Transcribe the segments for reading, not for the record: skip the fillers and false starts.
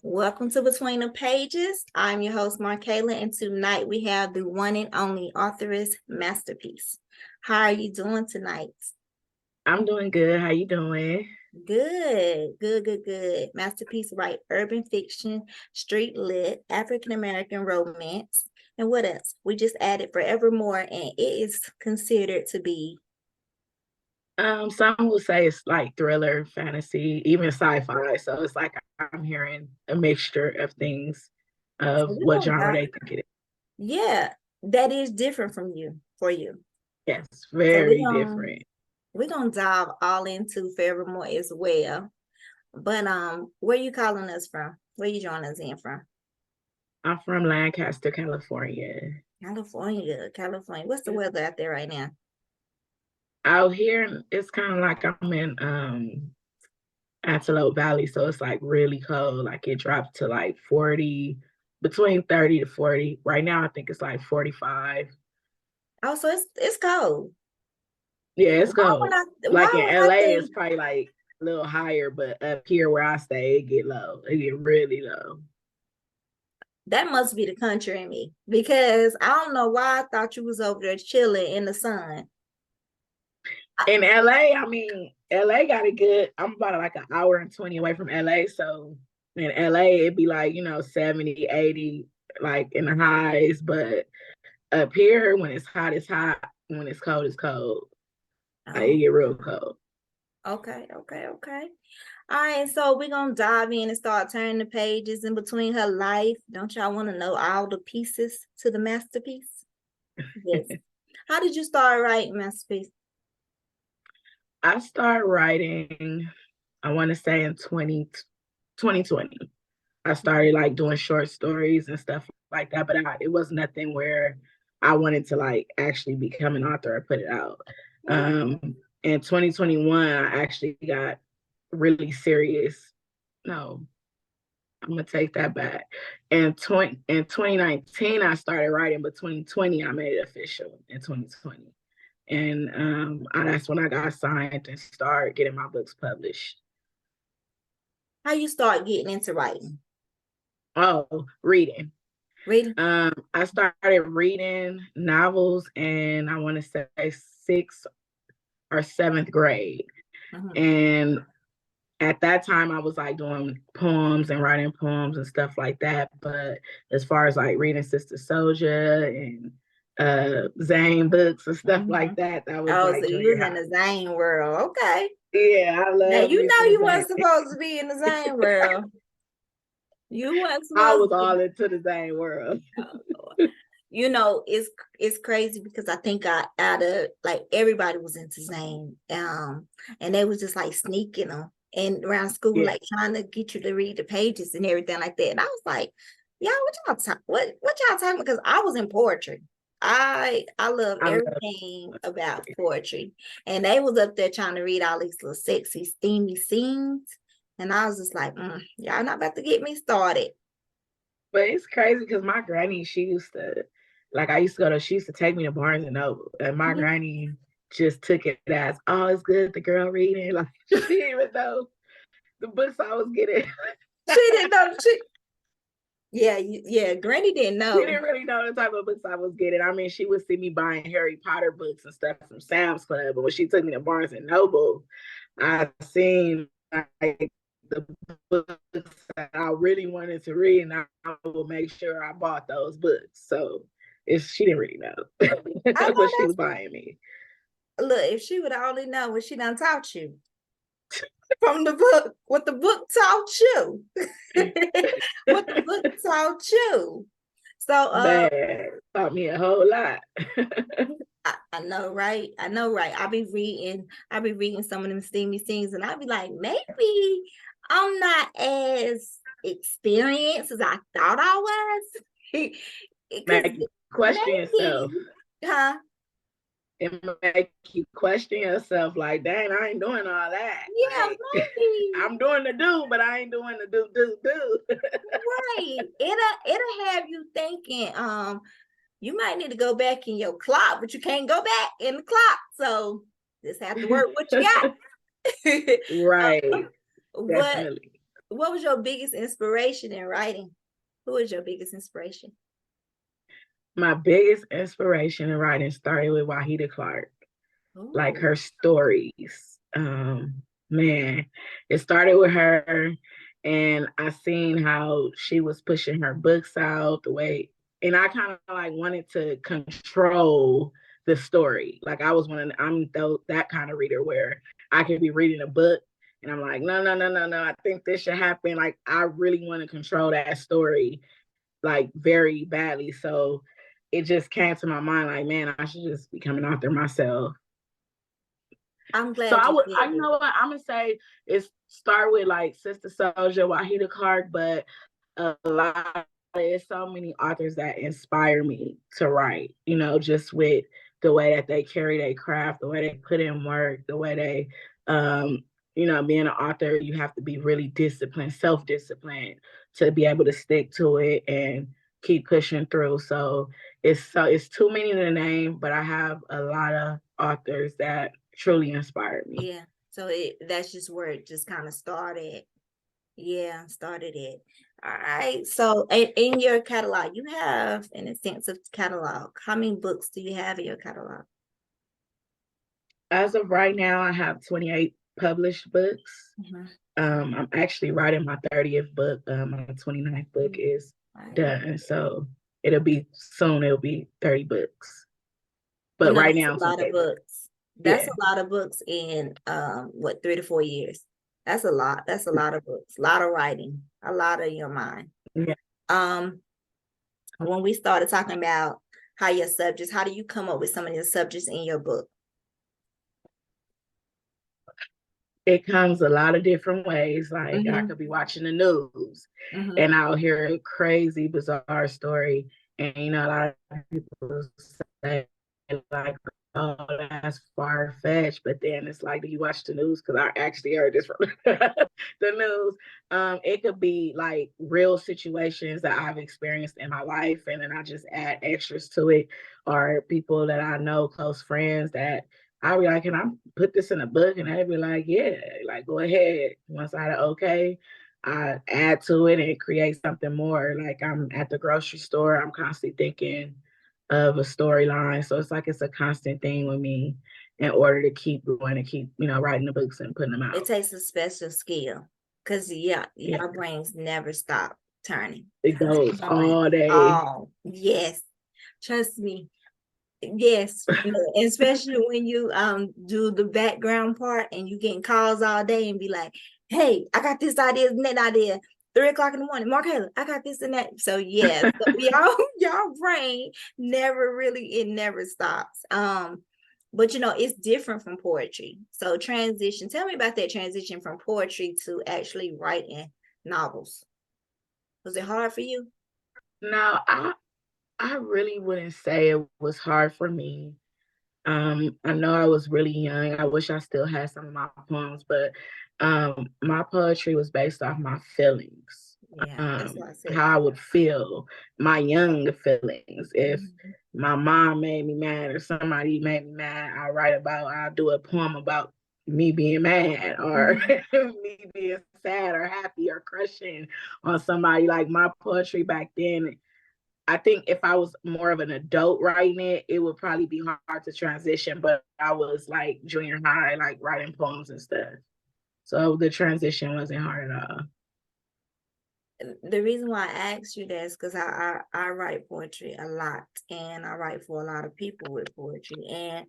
Welcome to Between the Pages. I'm your host, Markayla, and tonight we have the one and only Authoress Masterpiece. How are you doing tonight? I'm doing good. How you doing? Good. Masterpiece write urban fiction, street lit, African-American romance, and what else? We just added Forevermore, and it is considered to be. Some will say it's like thriller, fantasy, even sci-fi. So it's like I'm hearing a mixture of things So of we're what gonna genre dive, they think it is. yeah, that is different from you for you. Yes, So we're very gonna different. we're gonna dive all into Forevermore as well. But where you calling us from? Where you joining us in from? I'm from Lancaster, California. California. What's the weather out there right now? Out here, it's kind of like I'm in Antelope Valley, so it's like really cold. Like it dropped to like 40, between 30 to 40. Right now, I think it's like 45. Oh, so it's cold. Yeah, it's Why would cold. I Like in why would I LA, it's think probably like a little higher, but up here where I stay, it get low. It get really low. that must be the country in me? Because I don't know why I thought you was over there chilling in the sun. In LA, I mean, LA got it good. I'm about like an hour and 20 away from LA. So in LA, it'd be like, 70, 80, like in the highs. But up here, when it's hot, it's hot. When it's cold, it's cold. Like, Oh, it get real cold. okay. All right, so we're gonna dive in and start turning the pages in between her life. Don't y'all want to know all the pieces to the masterpiece? Yes. How did you start writing Masterpiece? I started writing, I want to say in 2020. I started like doing short stories and stuff like that, but it was nothing where I wanted to like actually become an author or put it out. In 2021, I actually got really serious. No, I'm gonna take that back. In 2019, I started writing, but 2020, I made it official in 2020, and that's when I got signed and started getting my books published. How you start getting into writing? Oh, reading. Reading? I started reading novels in, I want to say, sixth or seventh grade. Mm-hmm. And at that time, I was like doing poems and writing poems and stuff like that. But as far as like reading Sister Soldier and Zane books and stuff Mm-hmm. like that, that was Oh, so like you junior was in high. the Zane world. Okay. Yeah, I Now love you me know some you Zane. weren't supposed to be in the Zane world. You weren't I supposed was to be. all into the Zane world. Oh, Lord. It's crazy because I think I out of like everybody was into Zane. And they was just like sneaking them and around school, Yeah, like trying to get you to read the pages and everything like that. And I was like, yeah, what y'all talking about? Because I was in poetry. I love I love everything about it. poetry. And they was up there trying to read all these little sexy, steamy scenes. And I was just like, y'all not about to get me started. But it's crazy because my granny, she used to, like, I used to go to, she used to take me to Barnes and Noble, and my granny just took it as, oh, it's good, the girl reading. Like, she didn't even know the books I was getting. She didn't know. Yeah. Granny didn't She know. didn't really know the type of books I was getting. I mean, she would see me buying Harry Potter books and stuff from Sam's Club, but when she took me to Barnes and Noble, I seen like the books that I really wanted to read, and I will make sure I bought those books. So she didn't really I know know what she was that's buying me. look. If she would only know what she done taught you from the book, what the book taught you, what the book taught you. So, Man, taught me a whole lot. I know, right? I know, right? I be reading some of them steamy things, and I be like, maybe I'm not as experienced as I thought I was. Because Make you question yourself. maybe, huh? It make you question yourself, like, dang, I ain't doing all that. Yeah, Like, maybe. I'm doing the do, but I ain't doing the do. Right. It'll have you thinking, you might need to go back in your clock, but you can't go back in the clock. So just have to work what you got. Right. what Definitely. what was your biggest inspiration in writing? Who was your biggest inspiration? My biggest inspiration in writing started with Wahida Clark, like Ooh. her stories. Man, it started with her, and I seen how she was pushing her books out the way, and I kind of like wanted to control the story. Like I was I'm that kind of reader where I could be reading a book and I'm like, no, no, no, no, no. I think this should happen. Like I really want to control that story like very badly. So it just came to my mind like, man, I should just become an author myself. I'm So glad you I said know that. what I'm gonna say is start with like Sister Soldier, Wahida Clark, but a lot there's so many authors that inspire me to write, you know, just with the way that they carry their craft, the way they put in work, the way they you know, being an author, you have to be really disciplined, self-disciplined to be able to stick to it and keep pushing through. So it's too many to name, but I have a lot of authors that truly inspired me. Yeah. So that's just where it just kind of started. Yeah, started it. All right. So in your catalog, you have an extensive catalog. How many books do you have in your catalog? As of right now, I have 28 published books. Mhm. I'm actually writing my 30th book. My 29th book is Right. done. So it'll be soon, it'll be 30 books. You But know, right that's now, a lot of 28 books. books. That's Yeah. a lot of books in what, 3 to 4 years. That's a lot. That's a lot of books, a lot of writing, a lot of your mind. Yeah. Um, when we started talking about how your subjects, how do you come up with some of your subjects in your book? It comes a lot of different ways. Like I Mm-hmm. could be watching the news Mm-hmm. and I'll hear a crazy, bizarre story. And you know, a lot of people say like, oh, that's far fetched. But then it's like, do you watch the news? Because I actually heard this from the news. It could be like real situations that I've experienced in my life, and then I just add extras to it, or people that I know, close friends that I'll be like, can I put this in a book? And they'd be like, yeah, like go ahead. Once I had okay, I add to it and create something more. Like I'm at the grocery store, I'm constantly thinking of a storyline. So it's like it's a constant thing with me in order to keep going and keep, you know, writing the books and putting them It out. takes a special skill because yeah, Yeah. your brains never stop turning. It goes Going. all day. Oh, yes. Trust me. Yes, especially when you do the background part and you getting calls all day and be like, hey, I got this idea and that idea. 3 o'clock in the morning, Mark, I got this and that. So yeah, so y'all brain never really, it never stops. But you know, it's different from poetry. So transition, tell me about that transition from poetry to actually writing novels. Was it hard for you? Now I really wouldn't say it was hard for me. I know I was really young. I wish I still had some of my poems, but my poetry was based off my feelings, Yeah, that's why I said how I that. would feel, my young feelings. If Mhm. my mom made me mad or somebody made me mad, I'll do a poem about me being mad or Mhm. me being sad or happy or crushing on somebody. Like my poetry back then, I think if I was more of an adult writing it, it would probably be hard to transition. But I was like junior high, like writing poems and stuff. So the transition wasn't hard at all. The reason why I asked you that is because I write poetry a lot and I write for a lot of people with poetry. And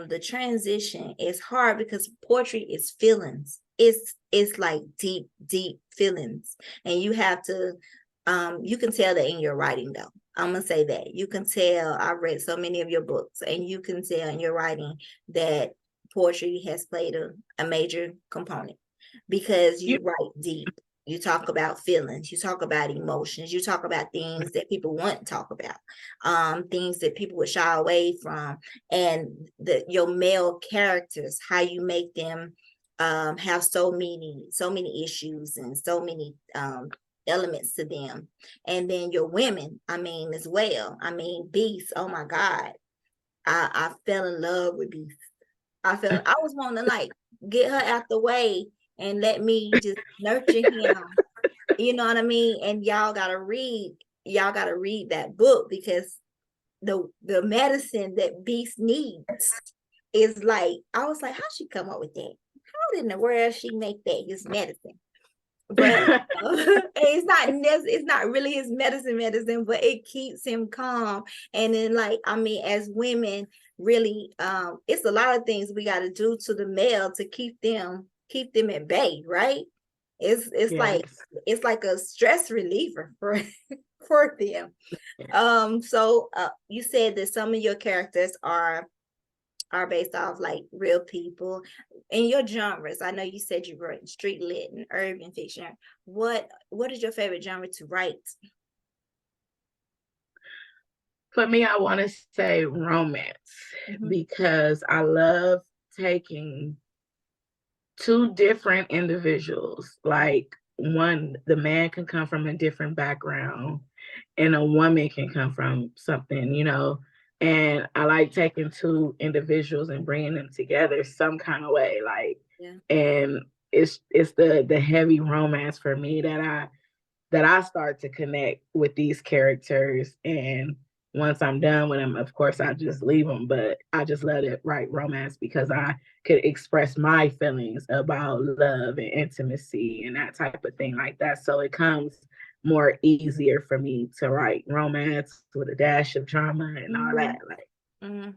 the transition is hard because poetry is feelings. It's like deep, deep feelings. And you have to you can tell that in your writing though. I'm gonna say that. You can tell, I read so many of your books, and you can tell in your writing that poetry has played a major component because You you write deep. You talk about feelings, you talk about emotions, you talk about things that people won't talk about, things that people would shy away from, and your male characters, how you make them have so many issues and so many elements to them. And then your women, I mean, as well. I mean, Beast, oh my God. I fell in love with Beast. I was wanting to like get her out the way and let me just nurture him. You know what I mean? And y'all gotta read that book, because the medicine that Beast needs is like, I was like, how she come up with that? How in the world she make that his medicine? But it's not really his medicine, but it keeps him calm. And then, like, I mean, as women, really, it's a lot of things we got to do to the male to keep them at bay, right? It's like Yes. it's like a stress reliever for for them. So you said that some of your characters are based off like real people. In your genres, I know you said you wrote street lit and urban fiction. What is your favorite genre to write? For me, I want to say romance, Mm-hmm. because I love taking two different individuals. Like, one, the man can come from a different background and a woman can come from something, and I like taking two individuals and bringing them together some kind of way, like, Yeah. and it's the heavy romance for me that I start to connect with these characters. And once I'm done with them, of course, I just leave them. But I just let it write romance because I could express my feelings about love and intimacy and that type of thing like that. So it comes more easier for me to write romance with a dash of drama and all Mm-hmm. that. Like, Mm-hmm.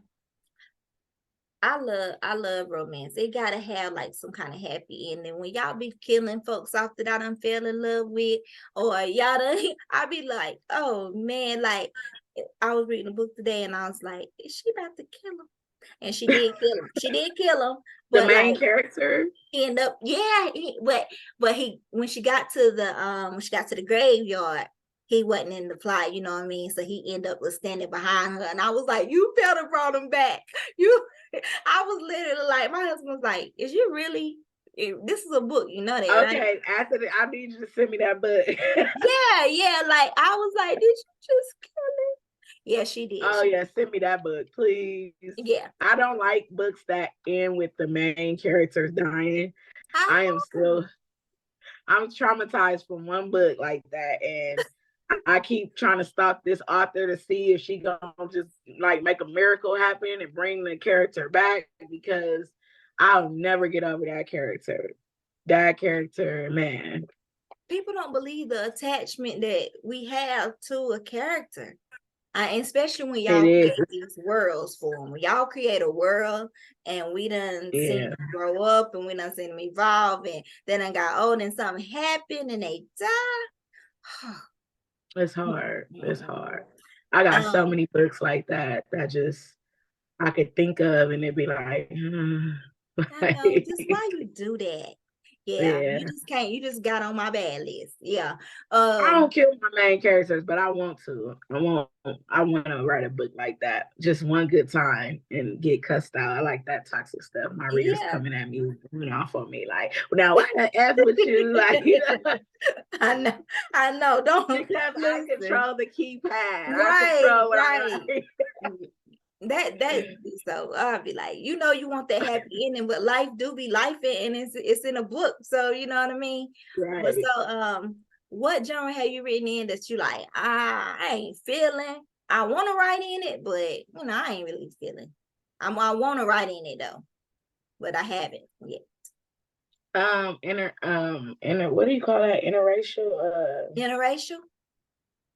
I love romance. It gotta have like some kind of happy ending. When y'all be killing folks off that I done fell in love with, or y'all done, I be like, oh man, like I was reading a book today and I was like, is she about to kill him? And she did kill him. She did kill him, the but main like character. he ended up, yeah, but he when she got to the graveyard, he wasn't in the plot, you know what I mean? So he ended up standing behind her, and I was like, you better brought him back. You I was literally like, my husband was like, is you really this is a book, you know that, right? Okay, after I need you to send me that book. Yeah, yeah. Like I was like, did you just kill him? Yeah, she did. Oh yeah, send me that book, please. Yeah. I don't like books that end with the main characters dying. I I am know. still I'm traumatized from one book like that, and I keep trying to stop this author to see if she gonna just like make a miracle happen and bring the character back, because I'll never get over that character. That character, man. People don't believe the attachment that we have to a character. Especially when It y'all is. create these worlds for them. When y'all create a world and we done seen Yeah. them grow up and we done seen them evolve and then I got old and something happened and they die. It's hard. It's hard. I got so um, many books like that just I could think of, and it'd be like, I know, like, just why you do that? Yeah, yeah. you just can't. You just got on my bad list. Yeah. I don't kill my main characters, but I want to. I want to write a book like that. Just one good time and get cussed out. I like that toxic stuff. My readers Yeah. coming at me, off on me like, now what the F with you? Like, I know. I know. Don't because I listen. control the keypad. I Right, control what I'm right. writing. That so I'll be like, you want that happy ending, but life do be life, and it's in a book, so you know what I mean. But Right. so what genre have you written in that you like, I ain't feeling, I want to write in it, but I ain't really feeling, I want to write in it though, but I haven't yet. What do you call that? Interracial. Interracial.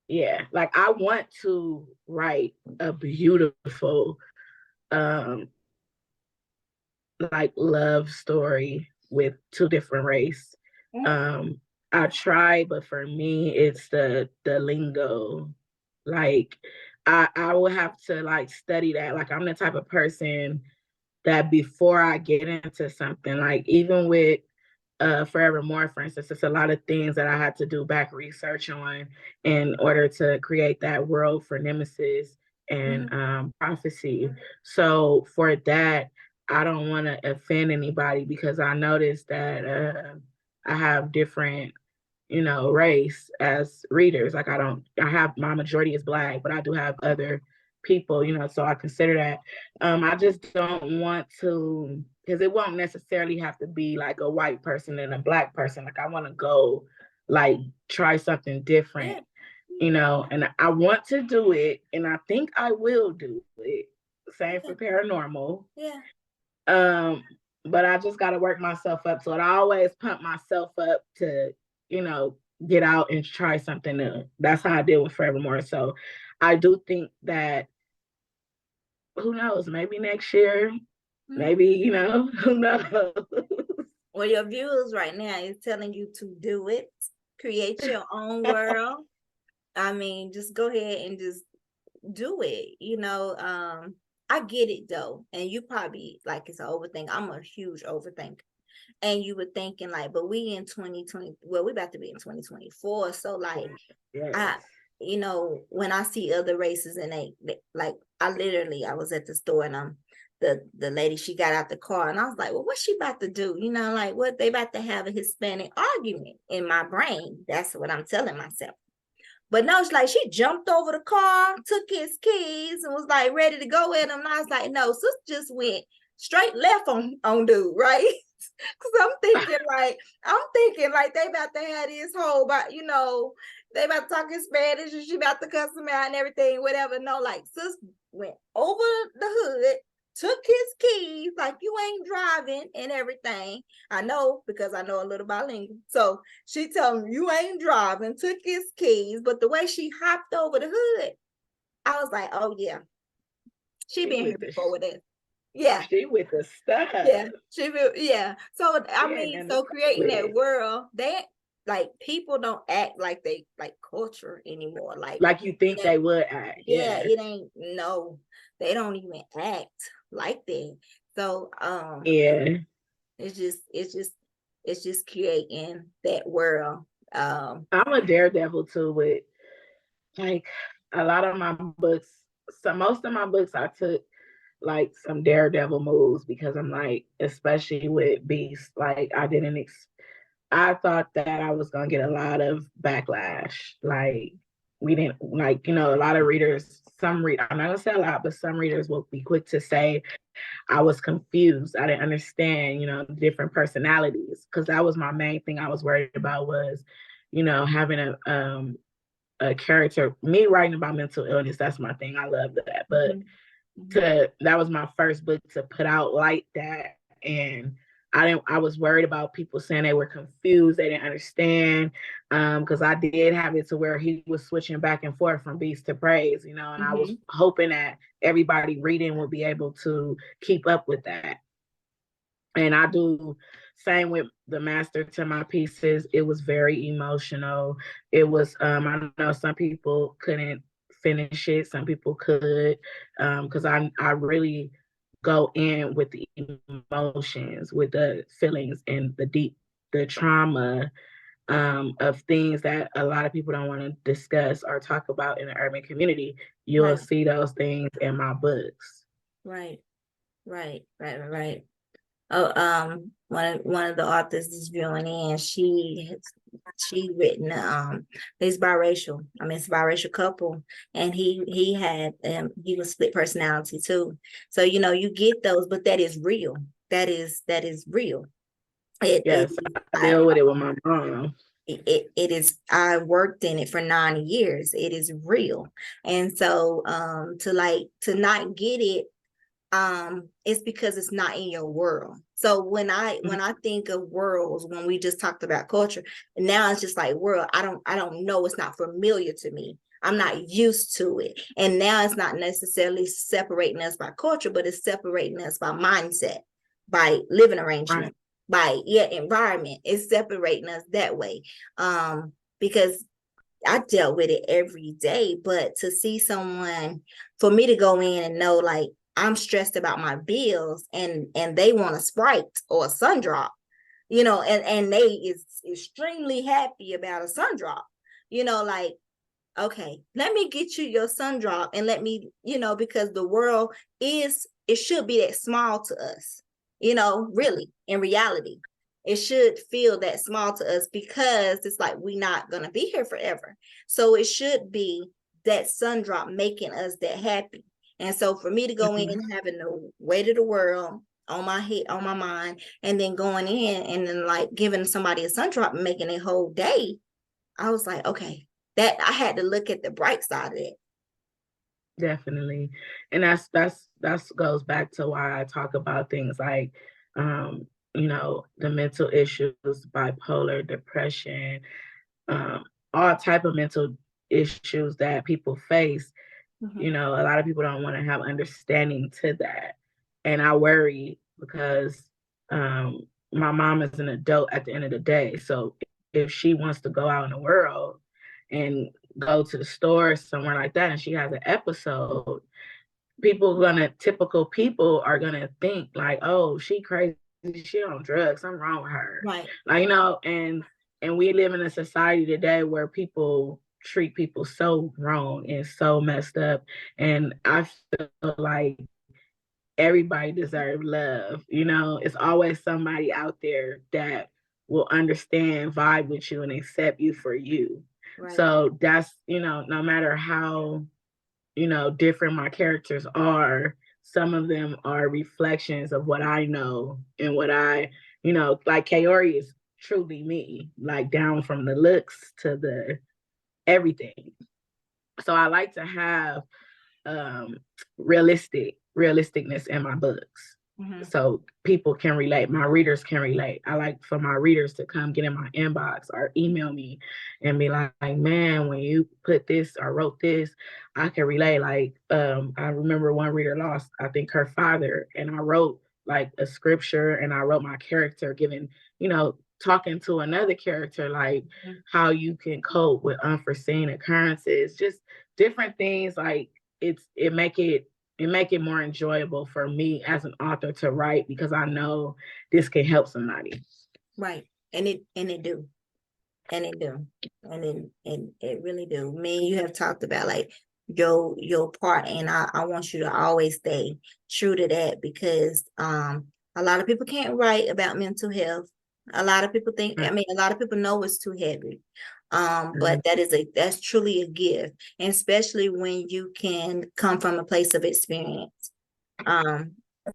Yeah, like I want to write a beautiful, um, like love story with two different race. Mhm. Um, I try, but for me, it's the lingo. Like I will have to like study that. Like I'm the type of person that before I get into something, like even with Forevermore, for instance, it's a lot of things that I had to do back research on in order to create that world for Nemesis and Mhm. Prophecy. So for that, I don't want to offend anybody because I noticed that I have different, race as readers. Like I have my majority is Black, but I do have other people, so I consider that. I just don't want to because it won't necessarily have to be like a white person and a black person. Like I want to go like try something different, Yeah. and I want to do it, and I think I will do it. Same Yeah. for paranormal. Yeah. Um, but I just got to work myself up to it. I always pump myself up to, get out and try something new. That's how I did with Forevermore. So I do think that, who knows, maybe next year, Mhm. maybe, who knows? Well, your viewers right now is telling you to do it, create your own world. I mean, just go ahead and just do it. I get it though. And you probably like it's an overthink. I'm a huge overthinker. And you were thinking like, but we in 2020, well, we about to be in 2024. So like Yes. I when I see other races and they like I was at the store and the lady, she got out the car and I was like, well, what's she about to do? Like what they about to have a Hispanic argument in my brain. That's what I'm telling myself. But no, it's like she jumped over the car, took his keys, and was like ready to go at him. And I was like, no, sis just went straight left on dude, right? Because I'm thinking like they about to have this whole, but they about to talk in Spanish and she about to cuss him out and everything, whatever. No, like sis went over the hood, took his keys, like you ain't driving and everything. I know because I know a little bilingual. So she told him you ain't driving, took his keys, but the way she hopped over the hood, I was like, oh yeah, she She been here with the before with this. Yeah. she with the stuff. Yeah. So I She ain't mean, nothing to so play creating that with. world, that like people don't act like they like culture anymore. Like Like you it think ain't, they would act. yeah, Yeah. it ain't no, they don't even act like that. So Yeah. it's just creating that world. I'm a daredevil too with like a lot of my books. So most of my books I took like some daredevil moves because I'm like, especially with Beast, like I thought that I was gonna get a lot of backlash. Like we didn't like, a lot of readers, I'm not gonna say a lot, but some readers will be quick to say I was confused. I didn't understand, different personalities. Cause that was my main thing I was worried about was, having a character, me writing about mental illness, that's my thing. I love that. But that was my first book to put out like that. And I was worried about people saying they were confused, they didn't understand. Because I did have it to where he was switching back and forth from beast to praise, and I was hoping that everybody reading would be able to keep up with that. And I do same with the master to my pieces. It was very emotional. It was I know some people couldn't finish it, some people could, because I really go in with the emotions, with the feelings and the trauma, of things that a lot of people don't want to discuss or talk about in the urban community. You'll Right. see those things in my books. Right. Right. Oh, one of the authors is viewing in. She written he's biracial. I mean, it's a biracial couple, and he was split personality too. So you get those, but that is real. That is real. It it Yes, I deal with it with my mom. it is. I worked in it for 9 years. It is real, and so to not get it, it's because it's not in your world. So when I think of worlds, when we just talked about culture, now it's just like world, I don't know, it's not familiar to me, I'm not used to it. And now it's not necessarily separating us by culture, but it's separating us by mindset, by living Right. arrangement, by environment. It's separating us that way. Because I dealt with it every day, but to see someone, for me to go in and know like I'm stressed about my bills and they want a Sprite or a sun drop, and they is extremely happy about a sun drop, like, okay, let me get you your sun drop and let me, because the world it should be that small to us, really, in reality. It should feel that small to us because it's like we're not going to be here forever. So it should be that sun drop making us that happy. And so for me to go in Mhm. having the weight of the world on my head, on my mind, and then going in and then like giving somebody a sun drop and making a whole day. I was like, okay, that I had to look at the bright side of it. Definitely. And that's goes back to why I talk about things like the mental issues, bipolar, depression, all type of mental issues that people face. Mm-hmm. A lot of people don't want to have understanding to that. And I worry because my mom is an adult at the end of the day. So if she wants to go out in the world and go to the store somewhere like that and she has an episode, typical people are gonna think like, oh, she crazy, she on drugs, something wrong with her. Right. Like, and we live in a society today where people treat people so wrong and so messed up. And I feel like everybody deserves love. It's always somebody out there that will understand, vibe with you, and accept you for you. Right. So that's, no matter how different my characters are, some of them are reflections of what I know and what like Kaori is truly me, like down from the looks to the everything. So I like to have um realisticness in my books. Mm-hmm. So people can relate, my readers can relate. I like for my readers to come get in my inbox or email me and be like, man, when you put this or wrote this, I can relate. Like I remember one reader lost, I think, her father, and I wrote like a scripture and I wrote my character giving, talking to another character, like how you can cope with unforeseen occurrences, just different things. Like it make it more enjoyable for me as an author to write because I know this can help somebody. Right. And it do. And it do. And it really do. Me and you have talked about like your part, and I want you to always stay true to that, because a lot of people can't write about mental health. A lot of people think, I mean, a lot of people know it's too heavy. But that's truly a gift, and especially when you can come from a place of experience. Um,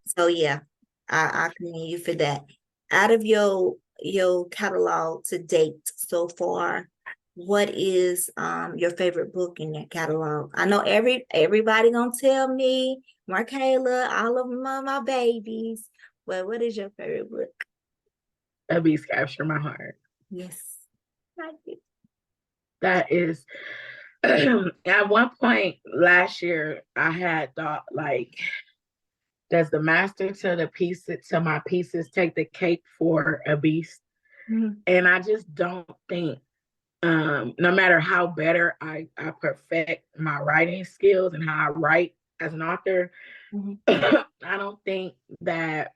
so yeah, I commend you for that. Out of your catalog to date so far, what is your favorite book in that catalog? I know everybody gonna tell me Markayla, all of them are my babies. But what is your favorite book? That beats capture my heart. Yes, thank you. That is at one point last year I had thought like, does the master to my pieces take the cake for a beast? Mm-hmm. And I just don't think no matter how better I perfect my writing skills and how I write as an author, Mm-hmm. I don't think that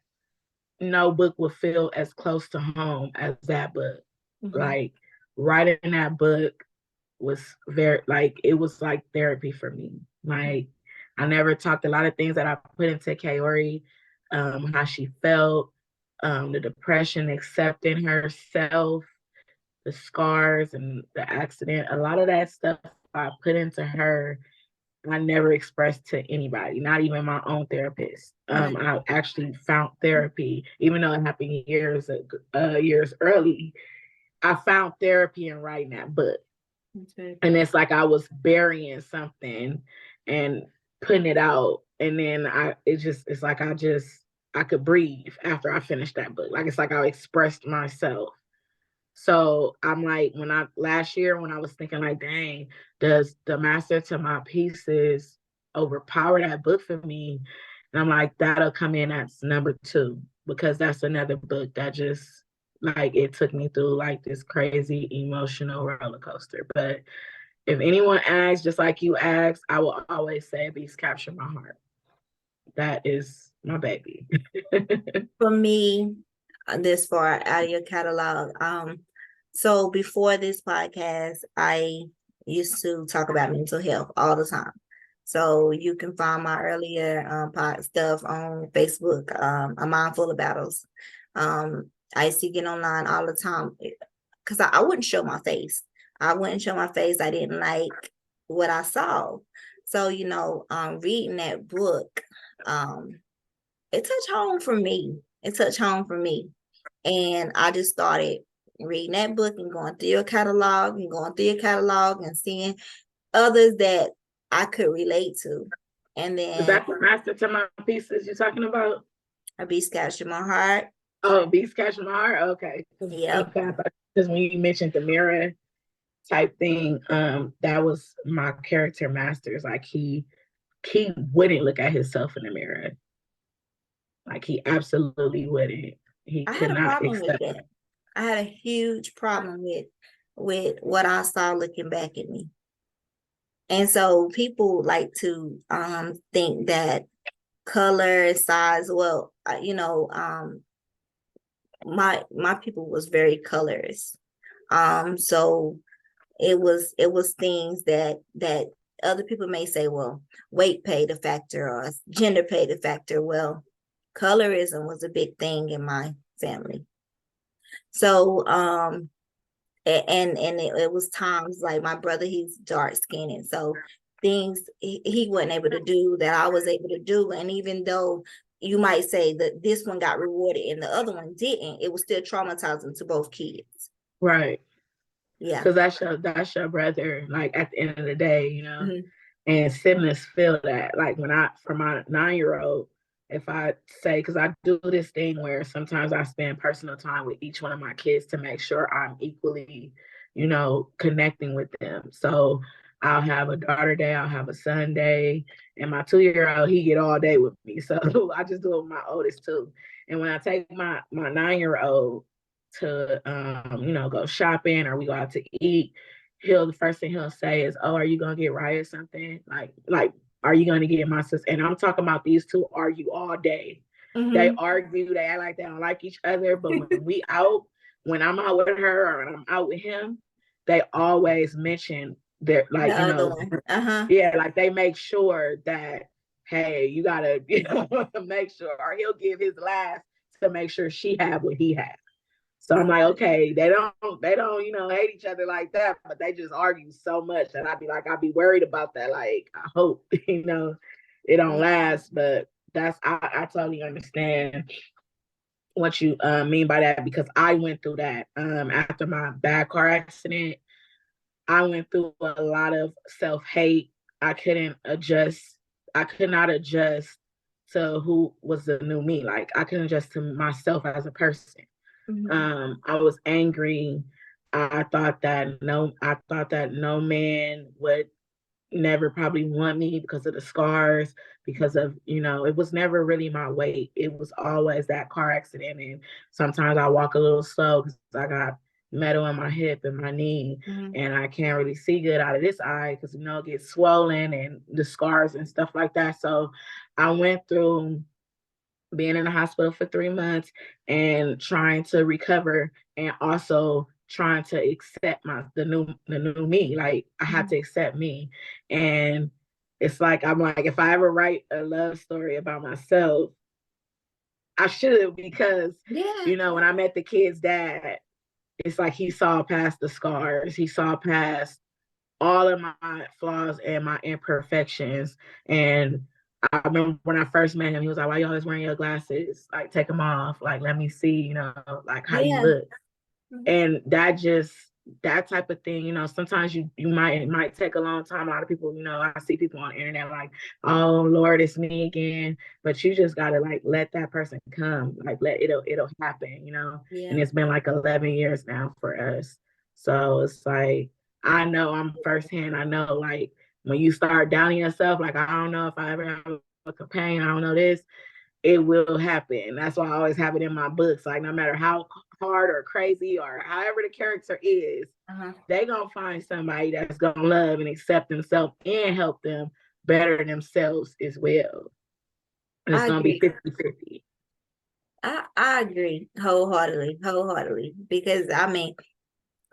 no book will feel as close to home as that book. Mm-hmm. Like writing that book was it was like therapy for me. Like I never talked a lot of things that I put into Kaori, how she felt, the depression, accepting herself, the scars and the accident. A lot of that stuff I put into her, I never expressed to anybody, not even my own therapist. Right. I actually found therapy, even though it happened years early. I found therapy in writing that book. And it's like I was burying something and putting it out. And then it's like I could breathe after I finished that book. Like it's like I expressed myself. So I'm like, last year when I was thinking like, dang, does the master to my pieces overpower that book for me? And I'm like, that'll come in as number 2, because that's another book that just like it took me through like this crazy emotional roller coaster. But if anyone asks, just like you asked, I will always say Beast Capture My Heart. That is my baby. For me, this far out of your catalog, so before this podcast, I used to talk about mental health all the time. So you can find my earlier pod stuff on Facebook. A Mindful of Battles. I used to get online all the time because I wouldn't show my face. I wouldn't show my face. I didn't like what I saw. So reading that book, it touched home for me. It touched home for me. And I just started reading that book and going through your catalog and going through your catalog and seeing others that I could relate to. And Is then that the master to my pieces you're talking about? A Beast Captured My Heart. Oh, Beast Catch My Heart. Okay. Yep. Okay. Because when you mentioned the mirror type thing, that was my character master's. Like he wouldn't look at himself in the mirror. Like he absolutely wouldn't. He I could had a not problem with accept it. that. I had a huge problem with what I saw looking back at me. And so people like to think that color, size, well, my people was very colorist. So it was things that other people may say, well, weight played a factor or gender played a factor. Well, colorism was a big thing in my family. So it was times like my brother, he's dark skinned, and so things he wasn't able to do that I was able to do. And even though you might say that this one got rewarded and the other one didn't, it was still traumatizing to both kids. Right. Yeah. Because that's your brother, like at the end of the day, you know. Mm-hmm. And siblings feel that. Like when for my 9-year-old, if I say, because I do this thing where sometimes I spend personal time with each one of my kids to make sure I'm equally, connecting with them. So I'll have a daughter day, I'll have a son day, and my 2-year-old, he get all day with me. So I just do it with my oldest too. And when I take my 9-year-old to go shopping or we go out to eat, the first thing he'll say is, "Oh, are you gonna get Raya something? Like, are you gonna get my sister?" And I'm talking about these two argue all day. Mm-hmm. They argue, they act like they don't like each other. But when I'm out with her or when I'm out with him, they always mention their The other one. yeah, like they make sure that, hey, you gotta, make sure, or he'll give his last to make sure she have what he has. So I'm like, okay, they don't, hate each other like that, but they just argue so much that I'd be worried about that. Like, I hope, it don't last. But I totally understand what you mean by that, because I went through that. After my bad car accident, I went through a lot of self-hate. I couldn't adjust. I could not adjust to who was the new me. Like, I couldn't adjust to myself as a person. I was angry. I thought that no man would never probably want me because of the scars, because of, it was never really my weight. It was always that car accident. And sometimes I walk a little slow because I got metal in my hip and my knee, and I can't really see good out of this eye because, it gets swollen and the scars and stuff like that. So I went through being in the hospital for 3 months and trying to recover, and also trying to accept the new me. Like, I had to accept me. And it's like, I'm like, if I ever write a love story about myself, I should, because when I met the kid's dad, it's like he saw past the scars, he saw past all of my flaws and my imperfections. And I remember when I first met him, he was like, "Why you always wearing your glasses? Like, take them off. Like, let me see, like how you look." And that type of thing, sometimes it might take a long time. A lot of people, I see people on the internet like, "Oh Lord, it's me again." But you just gotta like let that person come. Like, it'll happen, And it's been like 11 years now for us. So it's like, I know I'm firsthand. I know, like, when you start doubting yourself, like, I don't know if I ever have a companion, I don't know this, it will happen. That's why I always have it in my books. Like, no matter how hard or crazy or however the character is, they gonna find somebody that's gonna love and accept themselves and help them better themselves as well. And it's gonna be 50-50. I agree wholeheartedly, because I mean,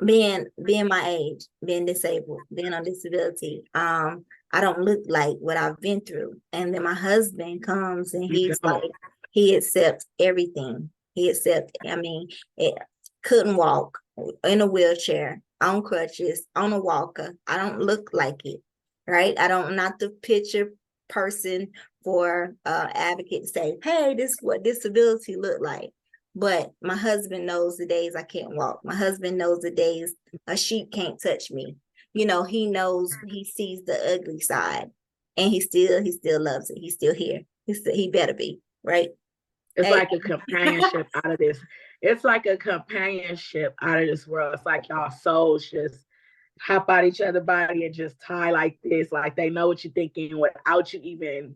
being my age, being disabled, being on disability, I don't look like what I've been through. And then my husband comes and he's like, he accepts everything. I mean, it couldn't walk, in a wheelchair, on crutches, on a walker. I don't look like it, right? I'm not the picture person for advocate to say, hey, this is what disability look like. But my husband knows the days I can't walk. My husband knows the days a sheep can't touch me. You know, he knows, he sees the ugly side, and he still loves it. He's still here. He better be, right? It's like a companionship out of this. It's like a companionship out of this world. It's like y'all souls just hop out each other's body and just tie like this. Like they know what you're thinking without you even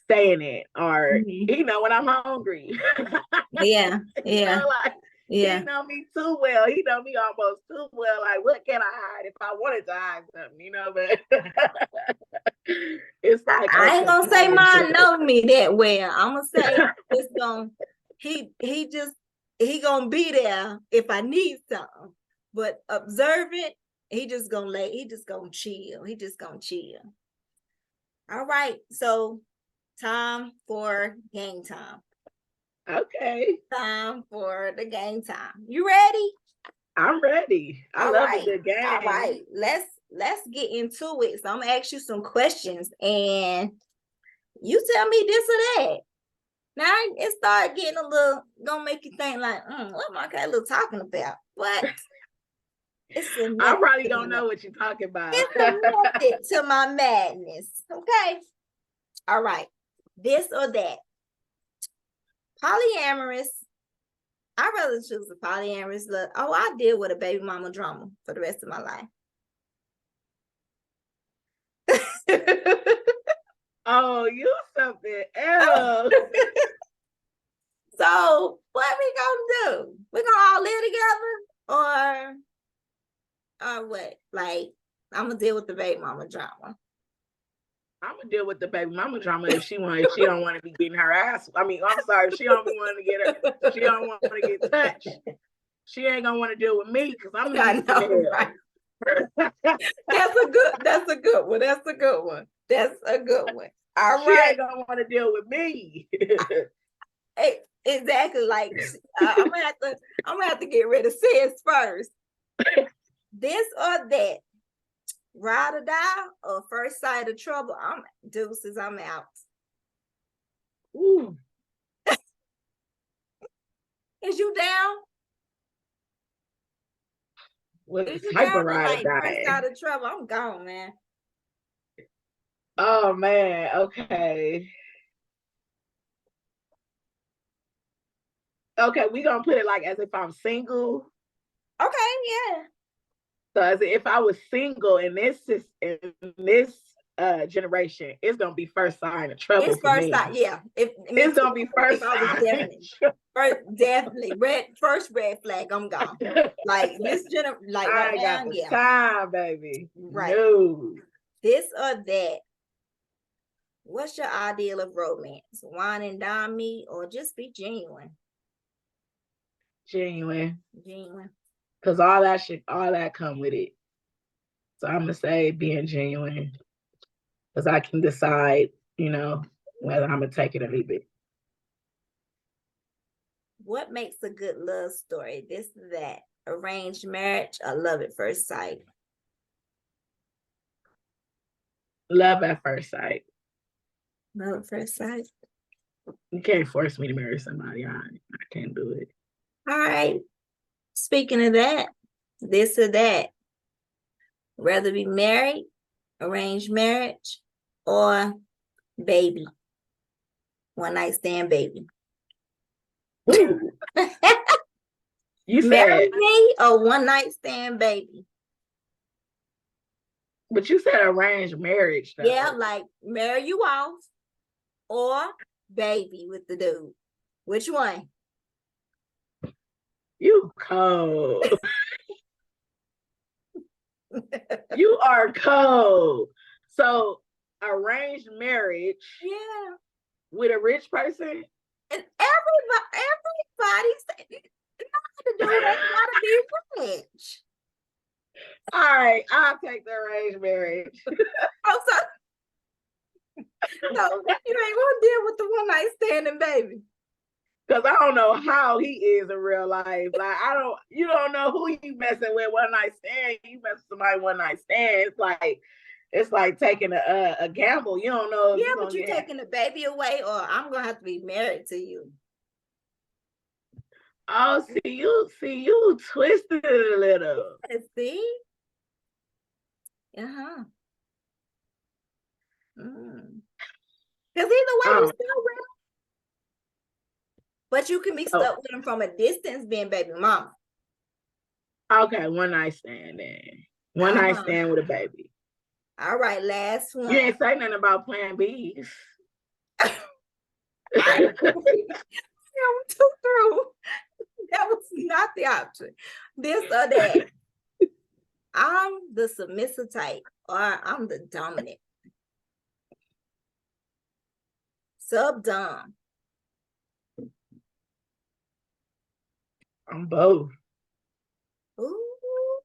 saying it. Or, you know, when I'm hungry. Yeah. You know, like, yeah. He know me too well. He know me almost too well. Like, what can I hide if I wanted to hide something, you know? But it's like I ain't gonna say mine know me that well. I'm gonna say it's gonna he gonna be there if I need something. But observant, he just gonna chill. He just gonna chill. All right, so time for game time. Okay. Time for the game time. You ready? I'm ready. I love a good game. All right. Let's get into it. So I'm gonna ask you some questions and you tell me this or that. Now it start getting a little, gonna make you think like, what am I talking about? But it's a I probably don't know what you're talking about. It's a method to my madness. Okay. All right. This or that. Polyamorous. I'd rather choose a polyamorous look. Oh, I deal with a baby mama drama for the rest of my life. Oh, you something else. So what we gonna do? We gonna all live together, or what? Like, I'm gonna deal with the baby mama drama. I'm gonna deal with the baby mama drama if she don't want to be getting her ass. I mean, I'm sorry, if she don't want to get her. She don't want to get touched. She ain't gonna want to deal with me because I'm gonna be right. That's a good one. That's a good one. All she right. Ain't gonna want to deal with me. Exactly. Like I'm gonna have to get rid of sis first. This or that. Ride or die or first sight of trouble. I'm deuces. I'm out. Ooh. Is you down? What type of ride or die? First sight of trouble. I'm gone, man. Oh man. Okay. Okay, we gonna put it like as if I'm single. Okay, yeah. So as if I was single in this generation, it's gonna be first sign of trouble. It's first sign, yeah. It's gonna be first sign. Definitely first red flag. I'm gone. Like this like right I now, got the yeah. time, baby. Right. No. This or that. What's your ideal of romance? Wine and dine me, or just be genuine? Genuine. Because all that come with it. So I'm gonna say being genuine. Because I can decide, you know, whether I'm gonna take it or leave it. What makes a good love story? This or that. Arranged marriage or love at first sight? Love at first sight. Love at first sight. You can't force me to marry somebody. I can't do it. All right. Speaking of that, this or that. Rather be married, arranged marriage, or baby. One night stand baby. You marry me or one night stand baby? But you said arranged marriage, though. Yeah, like marry you off or baby with the dude. Which one? You cold. You are cold. So arranged marriage. Yeah. With a rich person. And everybody's the dude ain't gotta be rich. All right, I'll take the arranged marriage. Oh, so no, you ain't gonna deal with the one night standing baby. Because I don't know how he is in real life. Like, you don't know who you messing with one night stand. You mess with somebody one night stand. It's like, it's like taking a gamble. You don't know if Yeah, you're but gonna you get. taking the baby away, or I'm gonna have to be married to you. Oh, see you twisted it a little. See? Uh-huh. Mm. Because either way, you Um, still with him. But you can be so stuck with him from a distance being baby mom. okay, one night stand then. One night Uh-huh. stand with a baby. All right, last You one. ain't say nothing about plan B's. I am too through. That was not the option. This or that. I'm the submissive type, or I'm the dominant. Sub-dom. I'm both. Ooh,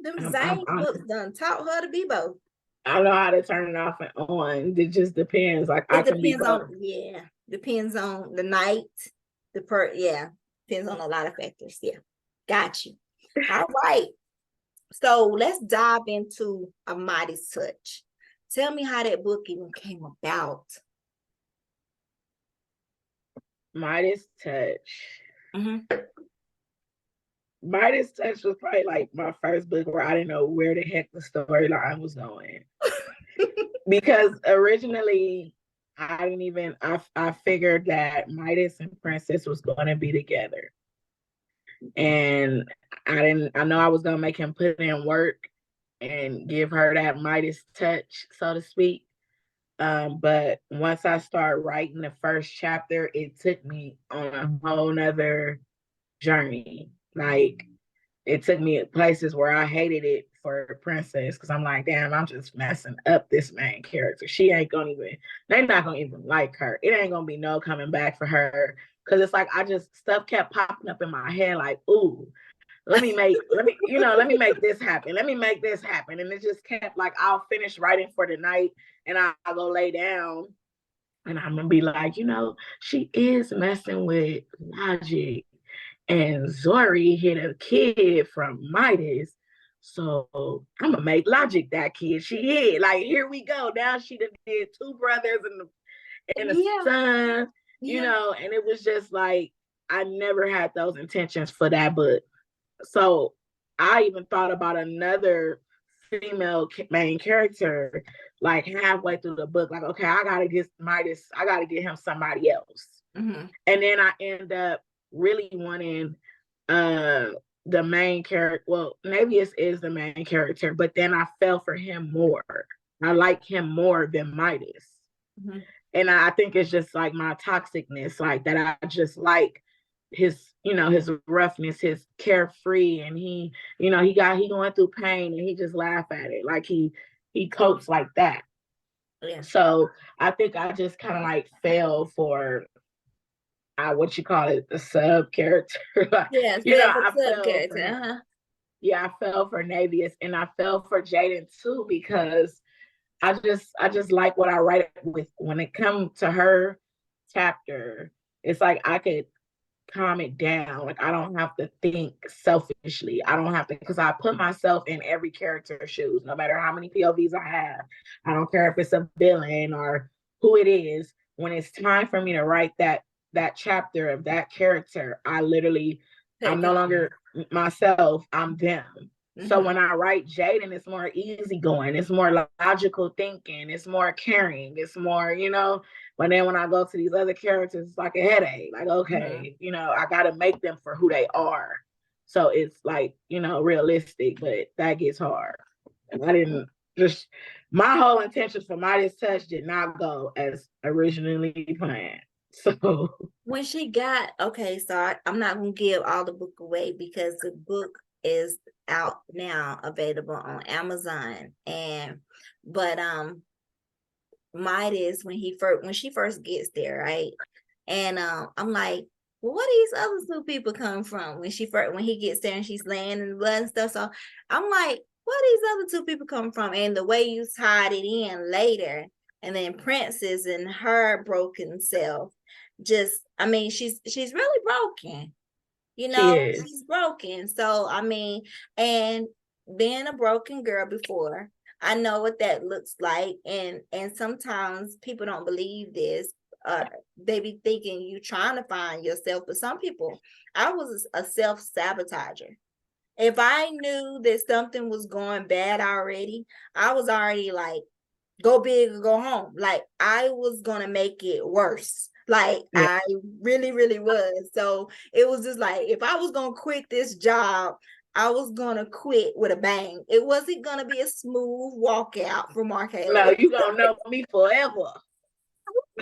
them I'm, I'm, Zane I'm, books done taught her to be both. I know how to turn it off and on. It just depends. Like I It can be depends both. on, yeah, depends on the night, yeah, depends on a lot of factors. Yeah, got you. All right. So let's dive into A Mighty's Touch. Tell me how that book even came about. Midas Touch. Mm-hmm. Midas Touch was probably like my first book where I didn't know where the heck the storyline was going. Because originally I didn't even I figured that Midas and Princess was gonna be together. And I know I was gonna make him put in work and give her that Midas touch, so to speak. But once I started writing the first chapter, it took me on a whole nother journey. Like it took me places where I hated it for Princess because I'm like, damn, I'm just messing up this main character. She ain't gonna even, they're not gonna even like her. It ain't gonna be no coming back for her. Cause it's like I just stuff kept popping up in my head, like, ooh, let me make this happen. Let me make this happen. And it just kept like I'll finish writing for the night and I'll go lay down and I'm gonna be like, she is messing with logic and Zori hit a kid from Midas. So I'm gonna make Logic that kid she hit. Like, here we go. Now she done did two brothers and a Yeah, son, yeah. and it was just like I never had those intentions for that book. So I even thought about another female main character like halfway through the book. Like, okay, I gotta get Midas, I gotta get him somebody else. Mm-hmm. And then I end up really wanting uh the main character. Well, Navius is the main character, but then I fell for him more. I like him more than Midas. Mm-hmm. And I think it's just like my toxicness, like that I just like his roughness, his carefree, and he going through pain and he just laugh at it. Like he copes like that. Yeah. So I think I just kind of like fell for what you call it, the sub character. Yeah, fair for I sub fell character. for him. Uh-huh. Yeah, I fell for Navius and I fell for Jaden too because I just like what I write with when it comes to her chapter. It's like I could calm it down. Like I don't have to think selfishly. I don't have to because I put myself in every character's shoes, no matter how many POVs I have. I don't care if it's a villain or who it is. When it's time for me to write that chapter of that character, I'm Take no them longer myself. I'm them. on. So Mm-hmm. when I write Jaden, it's more easygoing. It's more logical thinking. It's more caring. It's more, but then when I go to these other characters, it's like a headache. Like, Mm-hmm. okay, I got to make them for who they are. So it's like, realistic, but that gets hard. And I didn't just, my whole intention for Midas Touch did not go as originally planned. So, When she got, okay, so I'm not going to give all the book away because the book is out now, available on Amazon. But Midas, when she first gets there, right? And I'm like, well, where these other two people come from? When he gets there and she's laying in the blood and stuff. So I'm like, where these other two people come from? And the way you tied it in later, and then Princess and her broken self, I mean, she's really broken. she is. She's broken. So I mean, and being a broken girl before, I know what that looks like, and sometimes people don't believe this. They be thinking you trying to find yourself, but some people, I was a self-sabotager. If I knew that something was going bad already, I was already like, go big or go home. Like I was gonna make it worse. Like Yeah. I really, really was. So it was just like if I was gonna quit this job, I was gonna quit with a bang. It wasn't gonna be a smooth walkout for Mark No, Haley. you gonna know me forever.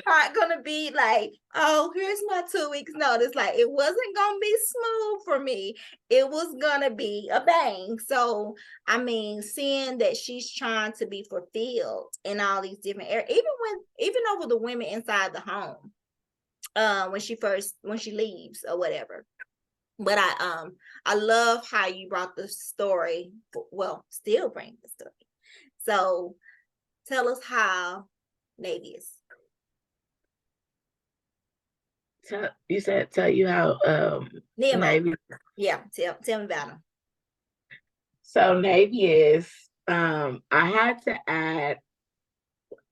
Not gonna be like, oh, here's my 2 weeks notice. Like it wasn't gonna be smooth for me. It was gonna be a bang. So I mean, seeing that she's trying to be fulfilled in all these different areas, even over the women inside the home, when she leaves or whatever. But I love how you brought the story, well, still bring the story. So tell us how Navy is. Tell you how Nehemiah. Navy. Yeah, tell me about him. So Navy is I had to add,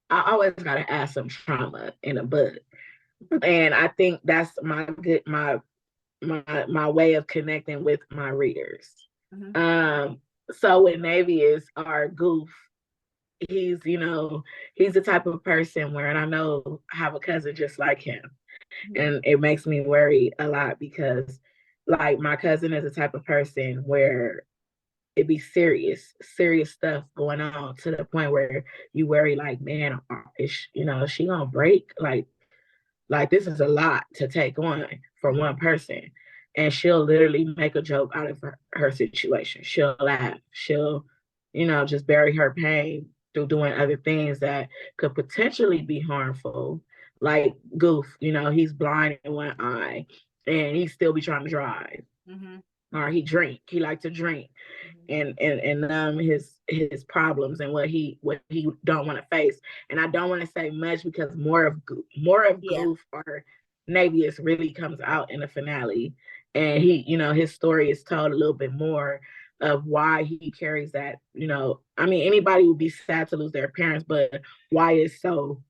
I always gotta add some trauma in a book. And I think that's my way of connecting with my readers. Um so with Navy is our goof. He's, he's the type of person where, and I know I have a cousin just like him. And it makes me worry a lot because like my cousin is the type of person where it be serious stuff going on to the point where you worry like, man, is she gonna break? Like this is a lot to take on for one person. And she'll literally make a joke out of her situation. She'll laugh. She'll, just bury her pain through doing other things that could potentially be harmful. Like Goof, he's blind in one eye and he still be trying to drive. Or he liked to drink and his problems and what he don't want to face. And I don't want to say much because more of Goof or Navius really comes out in the finale, and his story is told a little bit more of why he carries that. I mean, anybody would be sad to lose their parents, but why it's so,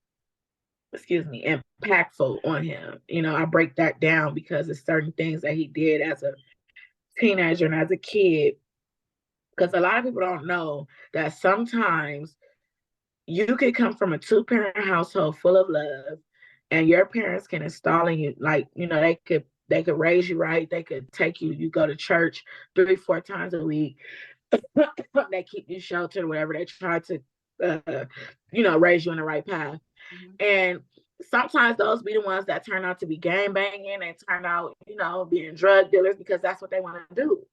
excuse me, impactful on him. I break that down because it's certain things that he did as a teenager and as a kid, because a lot of people don't know that sometimes you could come from a two-parent household full of love and your parents can install in you, like, they could raise you right. They could take you go to church 3-4 times a week. They keep you sheltered, whatever. They try to raise you in the right path. And sometimes those be the ones that turn out to be gang banging and turn out, being drug dealers because that's what they want to do.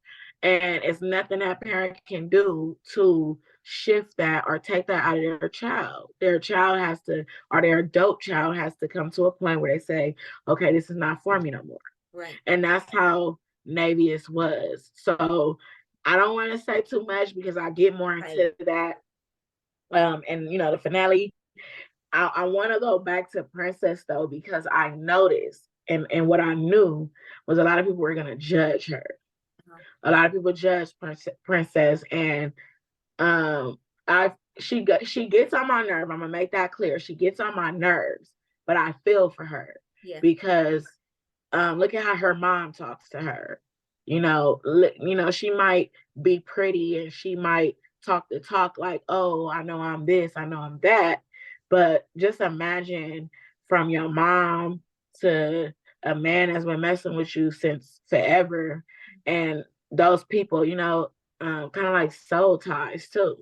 And it's nothing that parent can do to shift that or take that out of their child. Their child has to, or their adult child has to come to a point where they say, okay, this is not for me no more. Right. And that's how Navius was. So I don't want to say too much because I get more into that. And the finale, I want to go back to Princess though, because I noticed and what I knew was a lot of people were going to judge her. A lot of people judge Princess, and she gets on my nerve. I'm gonna make that clear. She gets on my nerves, but I feel for her because look at how her mom talks to her. She might be pretty and she might talk the talk like, oh, I know I'm this, I know I'm that. But just imagine from your mom to a man that's been messing with you since forever. And those people, kind of like soul ties too.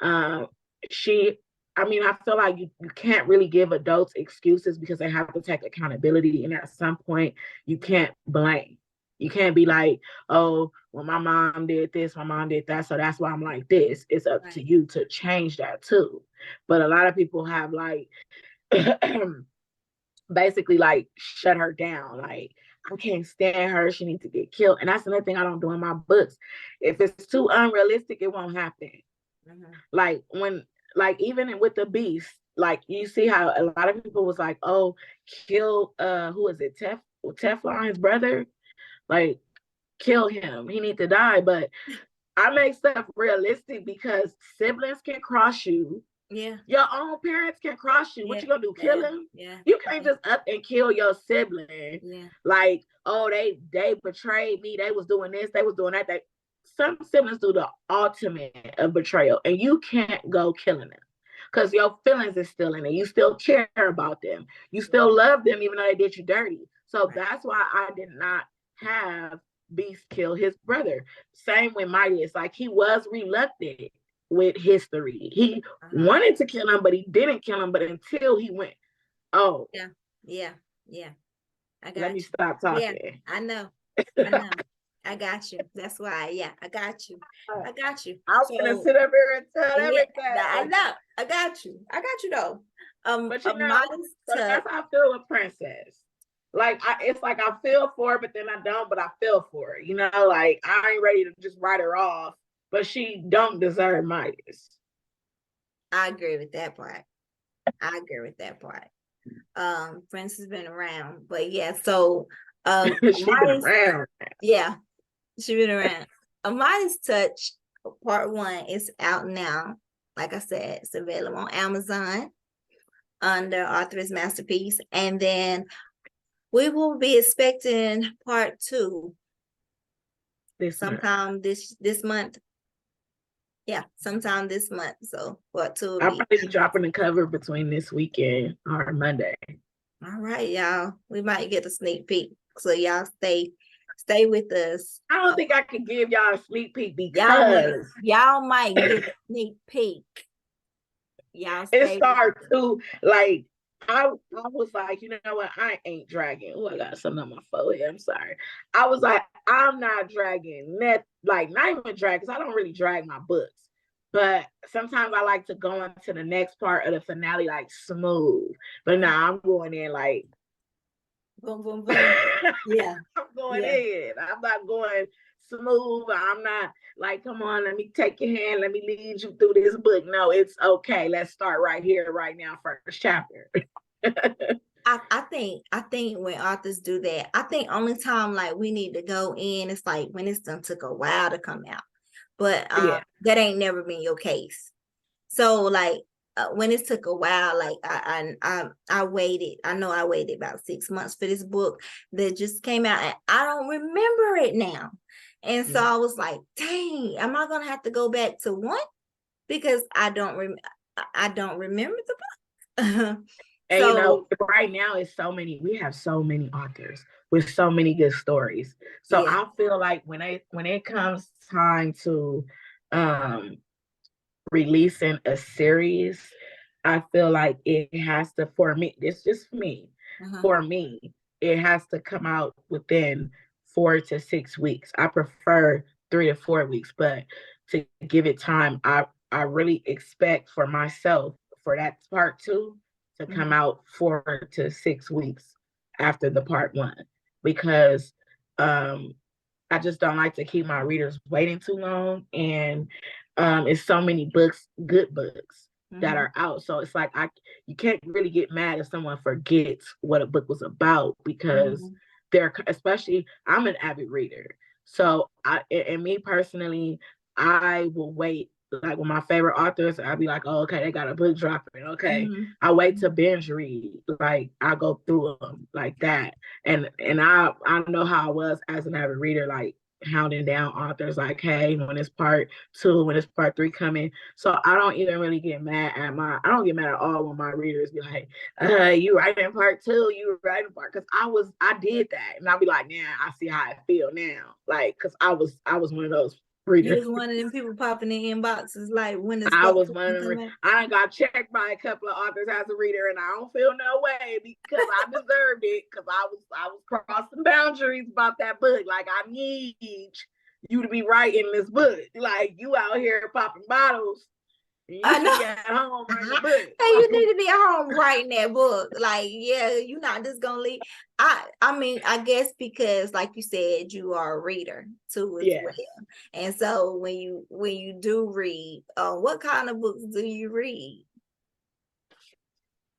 Um, I feel like you can't really give adults excuses because they have to take accountability. And at some point, you can't blame. You can't be like, oh, well, my mom did this, my mom did that, so that's why I'm like this. It's up to you to change that too. But a lot of people have like basically like shut her down. Like, I can't stand her. She needs to get killed. And that's another thing I don't do in my books. If it's too unrealistic, it won't happen. Like even with the beast, like you see how a lot of people was like, oh, kill who is it, Teflon's brother? Like, kill him. He needs to die. But I make stuff realistic because siblings can cross you. Yeah. Your own parents can cross you. Yeah. What you gonna do? Yeah. Kill him? Yeah. You can't just up and kill your sibling. Yeah. Like, oh, they betrayed me. They was doing this. They was doing that. Some siblings do the ultimate of betrayal, and you can't go killing them because your feelings is still in it. You still care about them. You still love them, even though they did you dirty. So that's why I did not have Beast kill his brother. Same with Midas. Like, he was reluctant with history. He wanted to kill him, but he didn't kill him. But until he went, oh, yeah. I got let me stop talking. Yeah, I know. I got you. That's why. Yeah, I got you. I was gonna sit up here and tell everything. I know. I got you though. But you know, so that's how I feel with Princess. Like, it's like I feel for her, but then I don't. But I feel for her. You know, like, I ain't ready to just write her off, but she don't deserve Midas. I agree with that part. Prince has been around, but yeah. So, She been around. Yeah, she been around. Midas Touch Part 1 is out now. Like I said, it's available on Amazon under Authoress Masterpiece, and then we will be expecting Part 2 sometime this month. Yeah, sometime this month. So Part 2 will I'll probably be dropping the cover between this weekend or Monday. All right, y'all. We might get a sneak peek. So y'all stay with us. I don't think I can give y'all a sneak peek because y'all might get a sneak peek. Y'all it started to, like, I was like, you know what? I ain't dragging. Oh, I got something on my forehead. I'm sorry. I was like, I'm not dragging not even drag, because I don't really drag my books. But sometimes I like to go into the next part of the finale like smooth. But now I'm going in like boom, boom, boom. Yeah. I'm going in. I'm not going smooth. I'm not like, come on, let me take your hand. Let me lead you through this book. No, it's okay. Let's start right here, right now, first chapter. I think when authors do that, I think only time like we need to go in, it's like when it's done took a while to come out. But that ain't never been your case. So like when it took a while, like I waited. I know I waited about 6 months for this book that just came out, and I don't remember it now. And so I was like, dang, am I gonna have to go back to one? Because I don't remember the book. And so, you know, right now it's we have so many authors with so many good stories. So I feel like when it comes time to releasing a series, I feel like it has to, for me, it's just me. For me, it has to come out within 4 to 6 weeks. I prefer 3 to 4 weeks, but to give it time, I really expect for myself for that part 2 to come out 4 to 6 weeks after the part 1, because I just don't like to keep my readers waiting too long. And it's so many books, good books that are out. So it's like you can't really get mad if someone forgets what a book was about, because especially, I'm an avid reader. So and me personally, I will wait. Like, with my favorite authors, I'll be like, oh, okay, they got a book dropping. Okay. I wait to binge read. Like, I go through them like that. And I know how I was as an avid reader, like hounding down authors, like, hey, when it's part 2, when it's part 3 coming. So I don't even really get mad I don't get mad at all when my readers be like, you writing part 2, you writing part, because I did that. And I'll be like, nah, I see how I feel now. Like, because I was one of those readers. You was one of them people popping in inboxes like, when is I was one of them. I got checked by a couple of authors as a reader, and I don't feel no way, because I deserved it, because I was crossing boundaries about that book. Like, I need you to be writing this book. Like, you out here popping bottles. You need to be at home writing the book. Hey, you need to be at home writing that book. Like, yeah, you're not just gonna leave. I mean, I guess because, like you said, you are a reader too as well. And so when you do read, what kind of books do you read?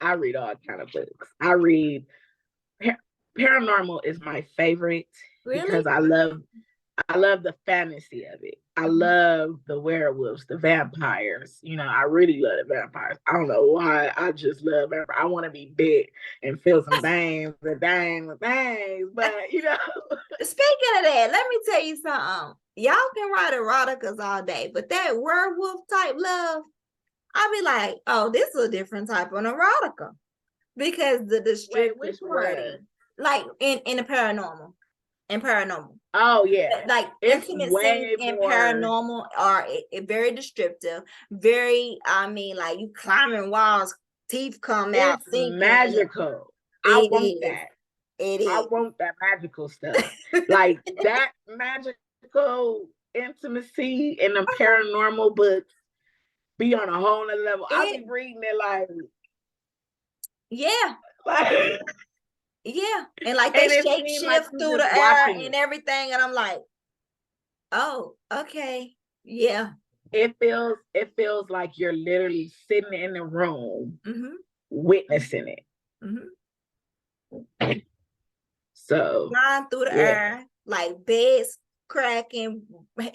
I read all kind of books. I read paranormal is my favorite, because I love I love the fantasy of it. I Mhm. love the werewolves, the vampires. You know, I really love the vampires. I don't know why. I just love vampires. I want to be bit and feel some things and things and things. But you know, Speaking of that, let me tell you something. Y'all can write eroticas all day, but that werewolf type love, I'll be like, oh, this is a different type of erotica because the wait, descriptive which one? wording, like in the paranormal, in paranormal, Oh yeah, like it's intimate scenes way in more. paranormal are very descriptive, very, I mean, like you climbing walls, teeth come out, It's sinking. magical. I It want is. that. It I is. want that magical stuff. Like that magical intimacy in the paranormal books be on a whole nother level. I be It, reading it like, yeah, like yeah. And like they and it shape seems like shift you through just the air watching and it. everything. And I'm like, oh, okay. Yeah. It feels like you're literally sitting in the room Mm-hmm. witnessing it. Mm-hmm. So Flying through the yeah, air, like beds cracking,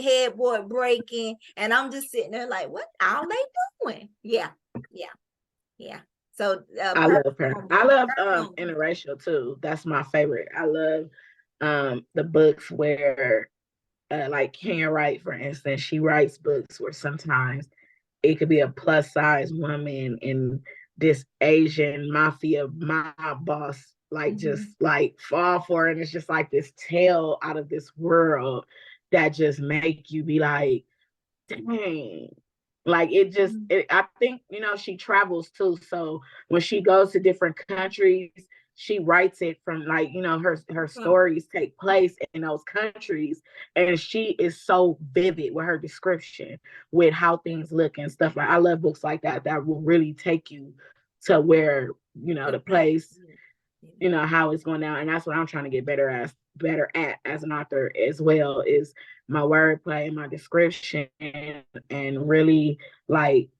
headboard breaking. And I'm just sitting there like, what are they doing? Yeah. Yeah. Yeah. So I love her. I love paranormal. interracial too. That's my favorite. I love the books where like Karen Wright, for instance, she writes books where sometimes it could be a plus size woman and this Asian mafia mob boss like just Mm-hmm. like fall for it. And it's just like this tale out of this world that just make you be like, dang. Like I think, she travels too. So when she goes to different countries, she writes it from like, her stories take place in those countries. And she is so vivid with her description, with how things look and stuff. Like I love books like that that will really take you to where, the place, how it's going down. And that's what I'm trying to get better at as an author as well, is my wordplay and my description, and really like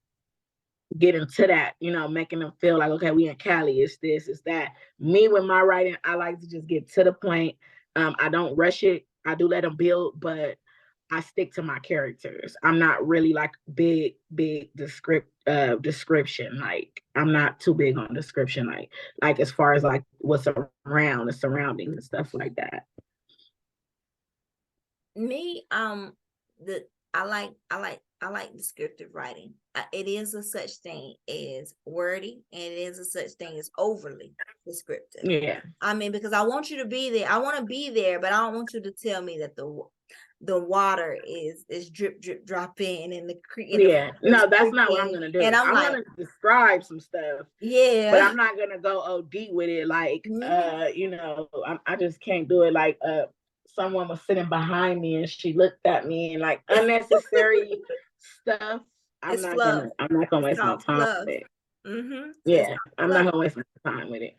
get into that, making them feel like, okay, we in Cali, it's this, it's that. Me with my writing, I like to just get to the point. I don't rush it. I do let them build, but I stick to my characters. I'm not really like big description. Like I'm not too big on description. Like as far as like what's around the surroundings and stuff like that. Me, the I like descriptive writing. It is a such thing as wordy, and it is a such thing as overly descriptive. Yeah. I mean, because I want you to be there. I want to be there, but I don't want you to tell me that the water is drip drip drop in, and the creek and the Yeah. is No, that's not what I'm creaking, gonna and do. I'm I'm like, gonna describe some stuff, but yeah. I'm not gonna go OD with it. Like, Mhm. I just can't do it. Like, someone was sitting behind me and she looked at me and like unnecessary stuff. It's fluff. I'm not gonna It's waste my called time fluff. with it. It's Yeah, called I'm not fluff. gonna waste my time with it.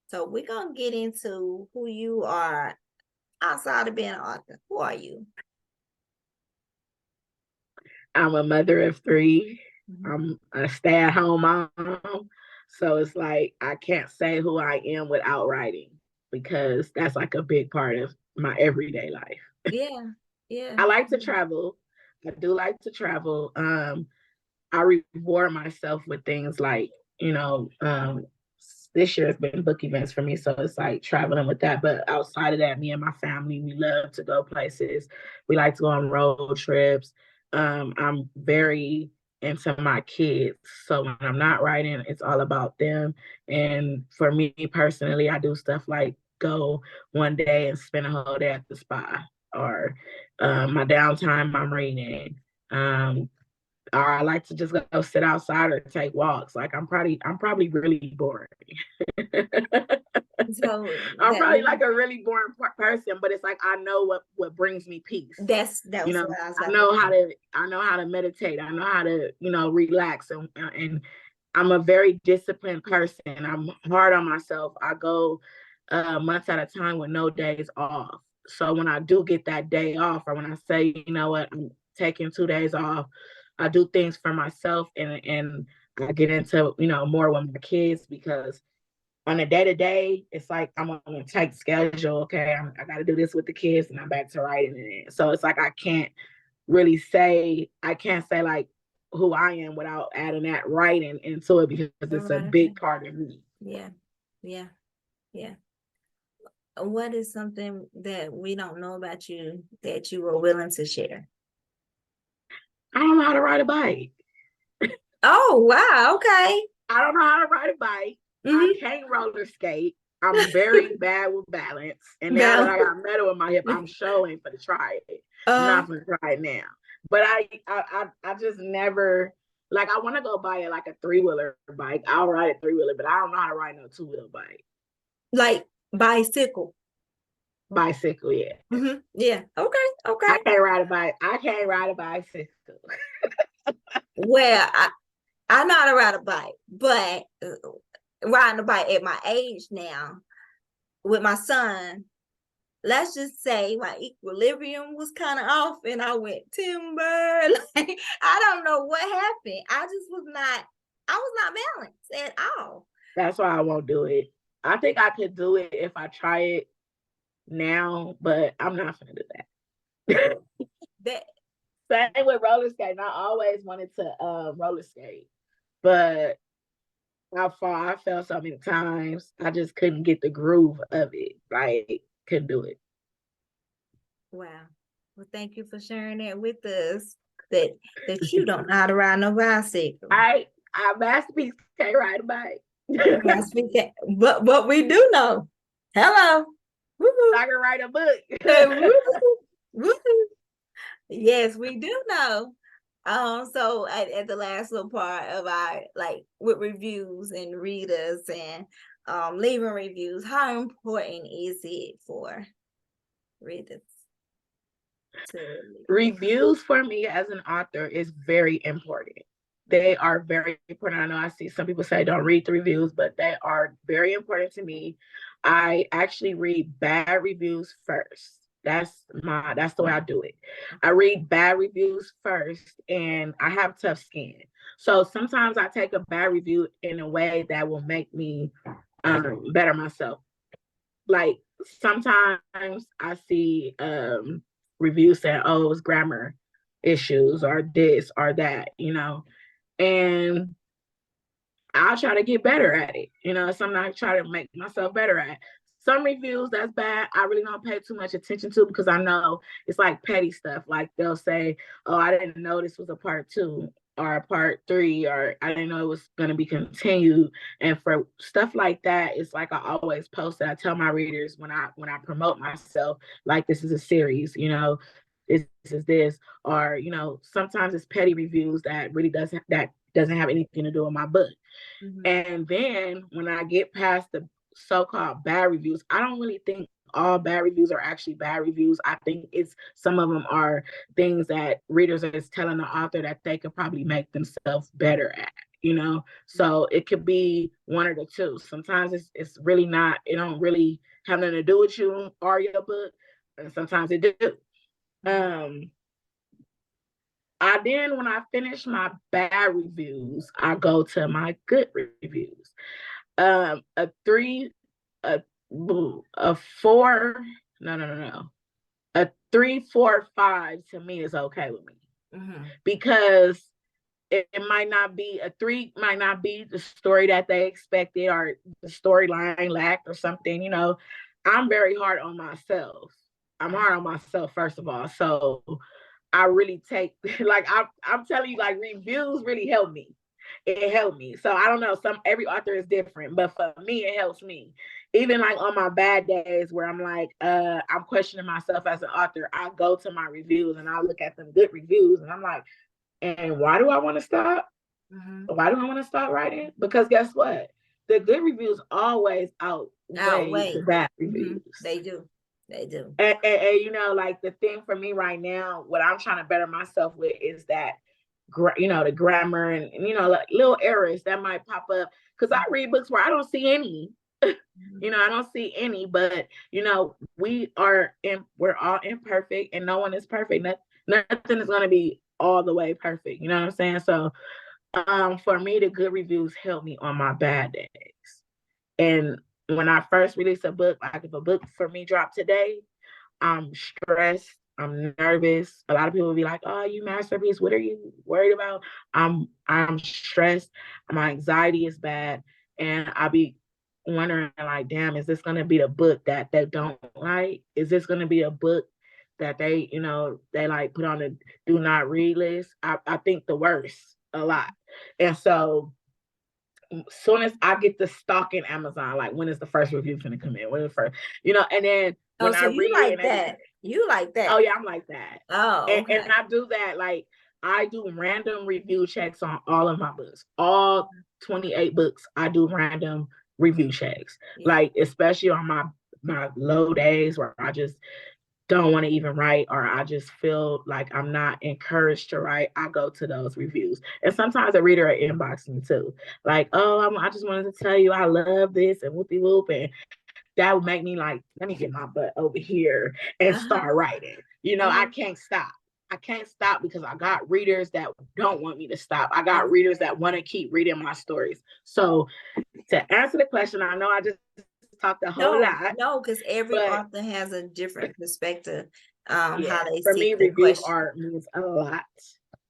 So we're gonna get into who you are outside of being an author. Who are you? I'm a mother of three. Mhm. I'm a stay-at-home mom. So it's like I can't say who I am without writing, because that's like a big part of my everyday life. Yeah, yeah. I like to travel. I do like to travel. I reward myself with things like, this year has been book events for me. So it's like traveling with that. But outside of that, me and my family, we love to go places. We like to go on road trips. I'm very into my kids. So when I'm not writing, it's all about them. And for me personally, I do stuff like go one day and spend a whole day at the spa, or my downtime, I'm reading. Um, or I like to just go sit outside or take walks. Like I'm probably really boring. So I'm that probably like a really boring person, but it's like I know what brings me peace. that You was know, what I was I about to know how say. to I know how to meditate. I know how to, relax, and I'm a very disciplined person. I'm hard on myself. I go months at a time with no days off. So when I do get that day off, or when I say, you know what, I'm taking 2 days off, I do things for myself, and I get into, more with my kids, because on a day-to-day, it's like I'm on a tight schedule. Okay, I got to do this with the kids, and I'm back to writing it. So it's like I can't say like who I am without adding that writing into it, because it's a big part of me. Yeah, yeah, yeah. What is something that we don't know about you that you were willing to share? I don't know how to ride a bike. Oh, wow. Okay. I don't know how to ride a bike. I can't roller skate. I'm very bad with balance. And now that I got metal in my hip, I'm showing for to try it. I'm not gonna try it now. But I just never, like, I want to go buy like a 3-wheeler bike. I'll ride a 3-wheeler, but I don't know how to ride no 2-wheel bike. Like bicycle. Bicycle, yeah. Yeah. Okay. I can't ride a bike. I can't ride a bicycle. Well, I know how to ride a bike, but riding a bike at my age now with my son, let's just say my equilibrium was kind of off and I went timber. Like, I don't know what happened. I was not balanced at all. That's why I won't do it. I think I could do it if I try it now, but I'm not gonna do that. Same with roller skating. I always wanted to roller skate, but I fell so many times. I just couldn't get the groove of it. Like, couldn't do it. Wow. Well, thank you for sharing that with us. That you don't know how to ride no bicycle. I Masterpiece can't ride a bike. But we do know. Hello. Woo-hoo. I can write a book. Yes, we do know. So at the last little part of our, like, with reviews and readers and leaving reviews, how important is it for readers to reviews? For me as an author is very important. They are very important. I know I see some people say don't read the reviews, but they are very important to me. I actually read bad reviews first. That's the way I do it. I read bad reviews first, and I have tough skin. So sometimes I take a bad review in a way that will make me better myself. Like, sometimes I see reviews saying, oh, it was grammar issues or this or that, and I'll try to get better at it. Something I try to make myself better at. Some reviews that's bad, I really don't pay too much attention to, because I know it's like petty stuff. Like, they'll say, oh, I didn't know this was a part 2 or a part 3, or I didn't know it was going to be continued. And for stuff like that, it's like I always post it. I tell my readers when I promote myself, like, this is a series, this is this, or sometimes it's petty reviews that really doesn't have anything to do with my book. And then when I get past the so-called bad reviews, I don't really think all bad reviews are actually bad reviews. I think some of them are things that readers are just telling the author that they could probably make themselves better at, so it could be one or the two. Sometimes it's really not, it don't really have nothing to do with you or your book, and sometimes it do. When I finish my bad reviews, I go to my good reviews. A 3, a 4, no. A 3, 4, 5 to me is okay with me, because it might not be a 3, might not be the story that they expected, or the storyline lacked or something. I'm very hard on myself. I'm hard on myself, first of all. So I really take, like, I'm telling you, like, reviews really help me. It helped me. So I don't know, every author is different, but for me, it helps me. Even like on my bad days where I'm like, I'm questioning myself as an author, I go to my reviews and I look at them good reviews and I'm like, and why do I want to stop? Why do I want to stop writing? Because guess what? The good reviews always outweigh the bad reviews. They do. And like, the thing for me right now, what I'm trying to better myself with is that, the grammar and like little errors that might pop up. Because I read books where I don't see any. I don't see any, but we're all imperfect, and no one is perfect. Nothing is going to be all the way perfect. You know what I'm saying? So for me, the good reviews help me on my bad days. And when I first release a book, like if a book for me dropped today, I'm stressed. I'm nervous. A lot of people will be like, "Oh, you masterpiece. What are you worried about?" I'm stressed. My anxiety is bad, and I'll be wondering like, "Damn, is this gonna be the book that they don't like? Is this gonna be a book that they like put on the do not read list?" I think the worst a lot, and so soon as I get to stalking Amazon, like when is the first review gonna come in? When is the first, and then Oh, when I so you read it and like everything, that. You like oh that. yeah, I'm like that. Oh, And okay. I do that, like I do random review checks on all of my books. All 28 books, I do random review checks. Yeah. Like especially on my low days where I just don't want to even write or I just feel like I'm not encouraged to write, I go to those reviews. And sometimes a reader will inbox me too. Like, oh, I just wanted to tell you I love this and whoopie whoop. And that would make me like, let me get my butt over here and Uh-huh. start writing. I Uh-huh. can't stop. I can't stop because I got readers that don't want me to stop. I got readers Exactly. that want to keep reading my stories. So to answer the question, I know I just talked a whole No, lot, no, because every but author has a different perspective, how yeah, they for see me, the review question. art means a lot.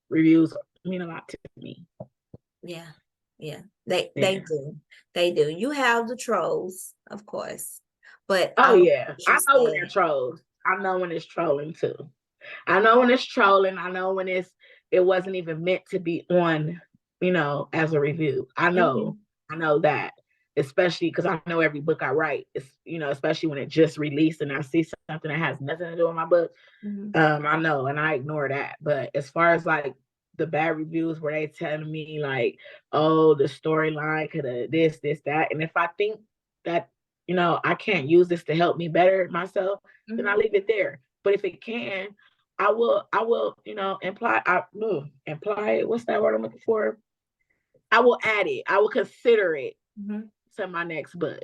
Reviews mean a lot to me. Yeah, yeah, they Yeah. do, they do. You have the trolls, of course, but Oh yeah, what you I know when they're said. trolls. I know when it's trolling too. I know when it's trolling. I know when it wasn't even meant to be on, as a review. Mhm, I know that, especially because I know every book I write. It's especially when it just released and I see something that has nothing to do with my book. mhm, I know, and I ignore that. But as far as like the bad reviews where they telling me like, oh, the storyline could have this, that, and if I think that I can't use this to help me better myself, then I mhm. leave it there. But if it can, I will, imply it. What's that word I'm looking for? I will add it. I will consider it Mhm. to my next book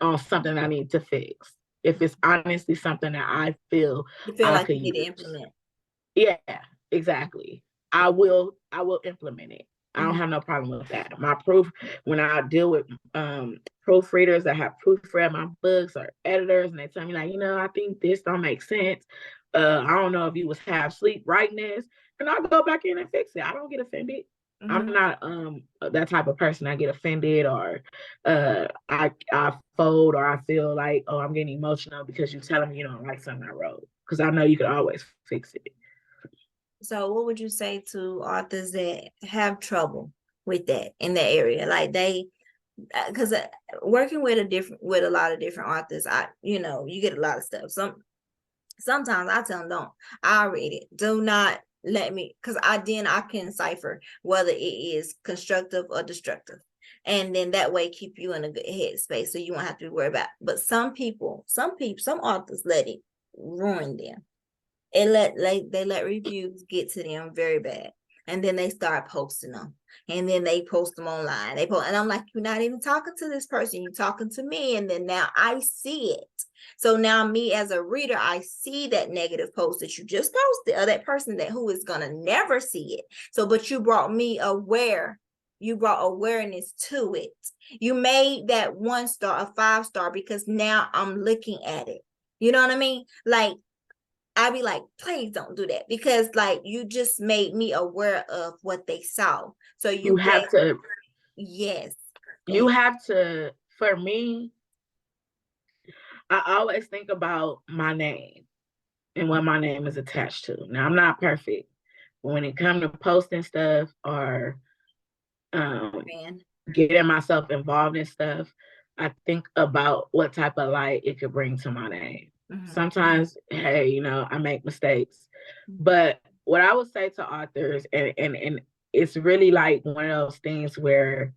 on something I need to fix. If it's honestly something that I feel You feel I like could you need to use. implement. Yeah, exactly. Yeah. I will implement it. I don't Mhm, have no problem with that. My proof when I deal with proofreaders that have proofread my books or editors and they tell me like, I think this don't make sense. I don't know if you was half asleep writing this, and I'll go back in and fix it. I don't get offended. I'm mhm. not that type of person. I get offended or I fold or I feel like, oh, I'm getting emotional because you're telling me you don't like something I wrote. Because I know you could always fix it. So, what would you say to authors that have trouble with that in that area? Like they, because working with a lot of different authors, you get a lot of stuff. Sometimes I tell them, don't. I read it. Do not let me, because I can decipher whether it is constructive or destructive. And then that way keep you in a good headspace so you won't have to worry about. But some authors let it ruin them. They let reviews get to them very bad. And then they start posting them. And then they post them online. And I'm like, you're not even talking to this person, you're talking to me. And then now I see it. So now me as a reader, I see that negative post that you just posted, or that person that who is gonna never see it. So, but you brought me aware, you brought awareness to it. You made that 1 star a 5 star because now I'm looking at it. You know what I mean? Like I'd be like, please don't do that because like you just made me aware of what they saw. So You you have gave, to yes. Go you ahead. have to for me, I always think about my name and what my name is attached to. Now I'm not perfect. But when it comes to posting stuff or um Man. getting myself involved in stuff, I think about what type of light it could bring to my name. Mm-hmm. Sometimes, hey, I make mistakes. But what I would say to authors, and it's really like one of those things where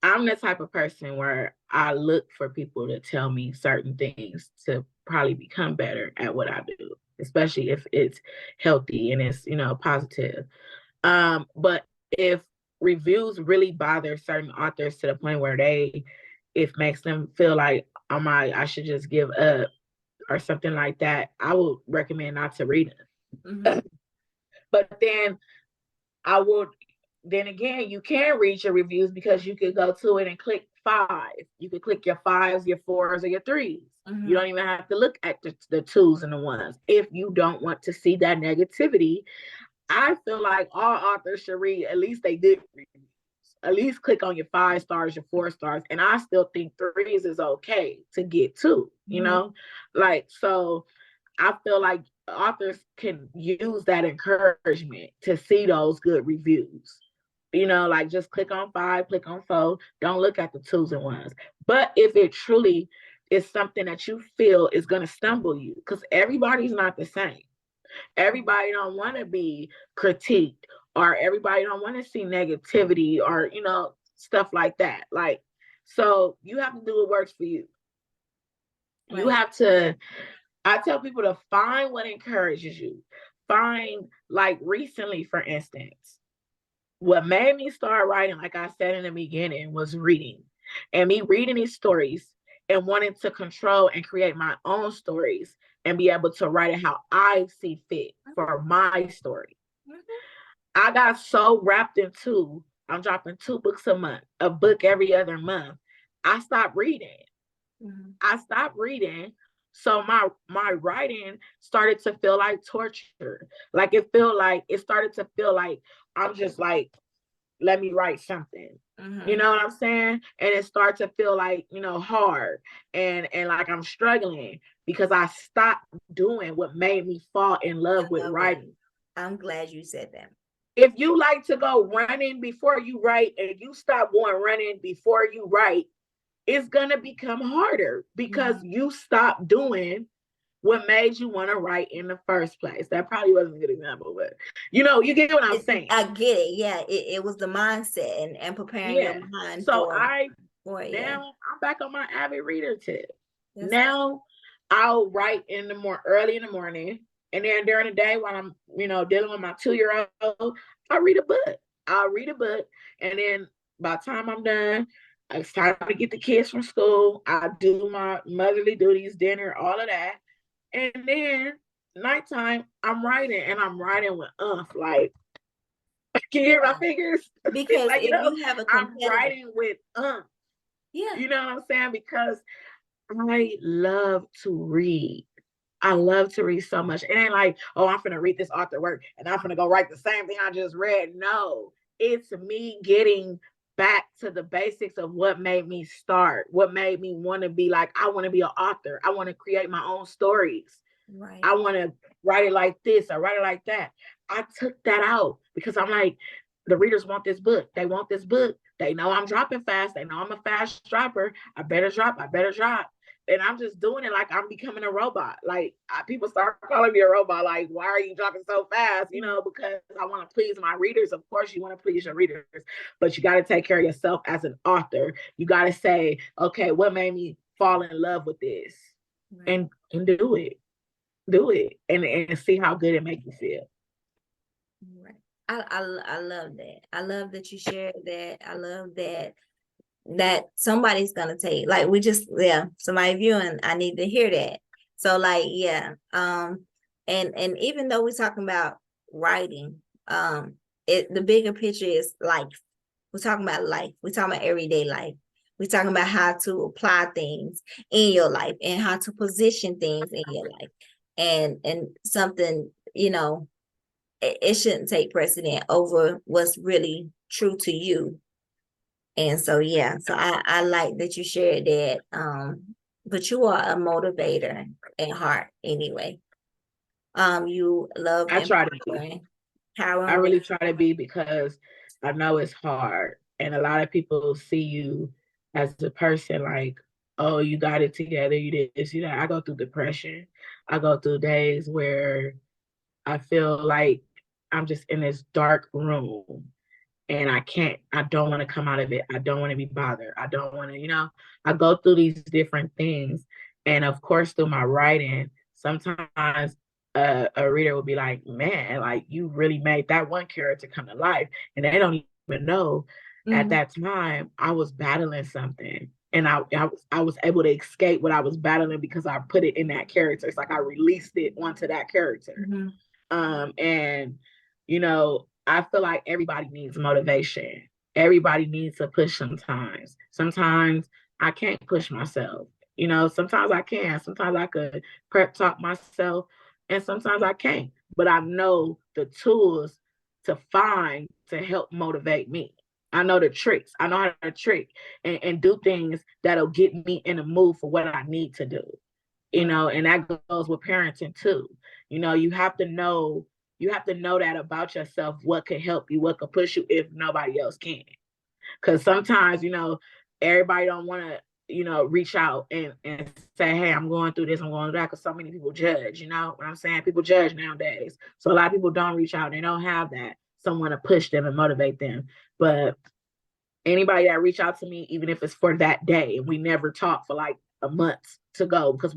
I'm the type of person where I look for people to tell me certain things to probably become better at what I do, especially if it's healthy and it's, positive. But if reviews really bother certain authors to the point where it makes them feel like, oh my, I should just give up or something like that, I would recommend not to read Mm-hmm. it. But then I would, then again, you can read your reviews because you could go to it and click 5. You can click your 5s, your 4s, or your 3s. You don't even have to look at the 2s and the 1s. If you don't want to see that negativity, I feel like all authors should read at least they good reviews. At least click on your 5 stars, your 4 stars. And I still think 3s is okay to get to, you know? Like, so I feel like authors can use that encouragement to see those good reviews. You know, like just click on 5, click on 4. Don't look at the 2s and 1s. But if it truly is something that you feel is going to stumble you, because everybody's not the same. Everybody don't want to be critiqued, or everybody don't want to see negativity, or, you know, stuff like that. Like, so you have to do what works for you. You have to, I tell people to find what encourages you. Find, like recently, for instance, what made me start writing, like I said in the beginning, was reading. And me reading these stories and wanting to control and create my own stories and be able to write it how I see fit for my story. I got so wrapped into, I'm dropping 2 books a month, a book every other month. I stopped reading. I stopped reading. So my writing started to feel like torture. Like it started to feel like I'm just like, let me write something. You know what I'm saying? And it starts to feel like, you know, hard and like I'm struggling because I stopped doing what made me fall in love with writing. I'm glad you said that. If you like to go running before you write and you stop going running before you write, it's gonna become harder because you stop doing what made you want to write in the first place. That probably wasn't a good example, but you know, you get what I'm saying. I get it. Yeah, it was the mindset and preparing your mind so for now I'm back on my avid reader tip. Now I'll write early in the morning, and then during the day while I'm, you know, dealing with my 2-year-old, I'll read a book. And then by the time I'm done, it's time to get the kids from school. I do my motherly duties, dinner, all of that. And then nighttime, I'm writing, and I'm writing with like, can you hear my fingers? Because like, if you have a I'm writing with you know what I'm saying? Because I love to read. I love to read so much. It ain't like, oh, I'm gonna read this author work and I'm gonna go write the same thing I just read. No, it's me getting back to the basics of what made me start, what made me want to be like, I want to be an author. I want to create my own stories. I want to write it like this or write it like that. I took that out because I'm like, the readers want this book. They want this book. They know I'm dropping fast. They know I'm a fast dropper. I better drop. And I'm just doing it like I'm becoming a robot. Like people start calling me a robot. Like, why are you dropping so fast? You know, because I want to please my readers. Of course, you want to please your readers, but you got to take care of yourself as an author. You got to say, okay, what made me fall in love with this, and do it, and see how good it makes you feel. Right. I love that. I love that you shared that. I love that somebody's gonna take, like, somebody viewing, I need to hear that. So like, and even though we're talking about writing, the bigger picture is life. We're talking about life. We're talking about everyday life. We're talking about how to apply things in your life and how to position things in your life. And something, you know, it shouldn't take precedent over what's really true to you. And so, so I like that you shared that. But you are a motivator at heart anyway. You love I try to be. I really try to be, because I know it's hard. And a lot of people see you as a person like, oh, you got it together, you did this, you know. I go through depression. I go through days where I feel like I'm just in this dark room and I don't want to come out of it. I don't want to be bothered. I don't want to, you know, I go through these different things. And of course, through my writing, sometimes a reader will be like, man, like you really made that one character come to life. And they don't even know at that time I was battling something. And I was able to escape what I was battling because I put it in that character. It's like I released it onto that character. And, you know, I feel like everybody needs motivation. everybody needs a push sometimes. Sometimes I can't push myself. You know, sometimes I can. Sometimes I could prep talk myself, and sometimes I can't. But I know the tools to find to help motivate me. I know the tricks. I know how to trick and do things that'll get me in the mood for what I need to do. You Right. know, and that goes with parenting too. You know, you have to know that about yourself, what could help you, what could push you if nobody else can. Because sometimes, you know, everybody don't want to, you know, reach out and say, hey, I'm going through this, I'm going through that, because so many people judge, you know what I'm saying? People judge nowadays. So a lot of people don't reach out. They don't have that someone to push them and motivate them. But anybody that reach out to me, even if it's for that day, and we never talk for like a month to go because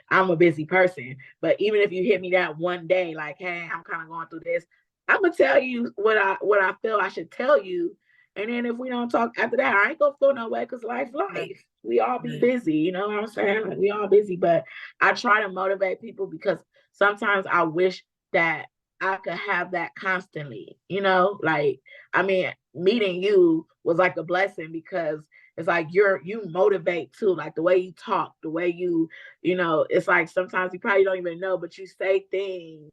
I'm a busy person. But even if you hit me that one day, like, hey, I'm kind of going through this, I'm gonna tell you what I feel I should tell you. And then if we don't talk after that, I ain't gonna feel no way because Right. life. We all be Right. busy, you know what I'm saying? Like, we all busy, but I try to motivate people because sometimes I wish that I could have that constantly, you know, like I mean, meeting you was like a blessing because it's like you motivate too, like the way you talk, the way you know, it's like sometimes you probably don't even know, but you say things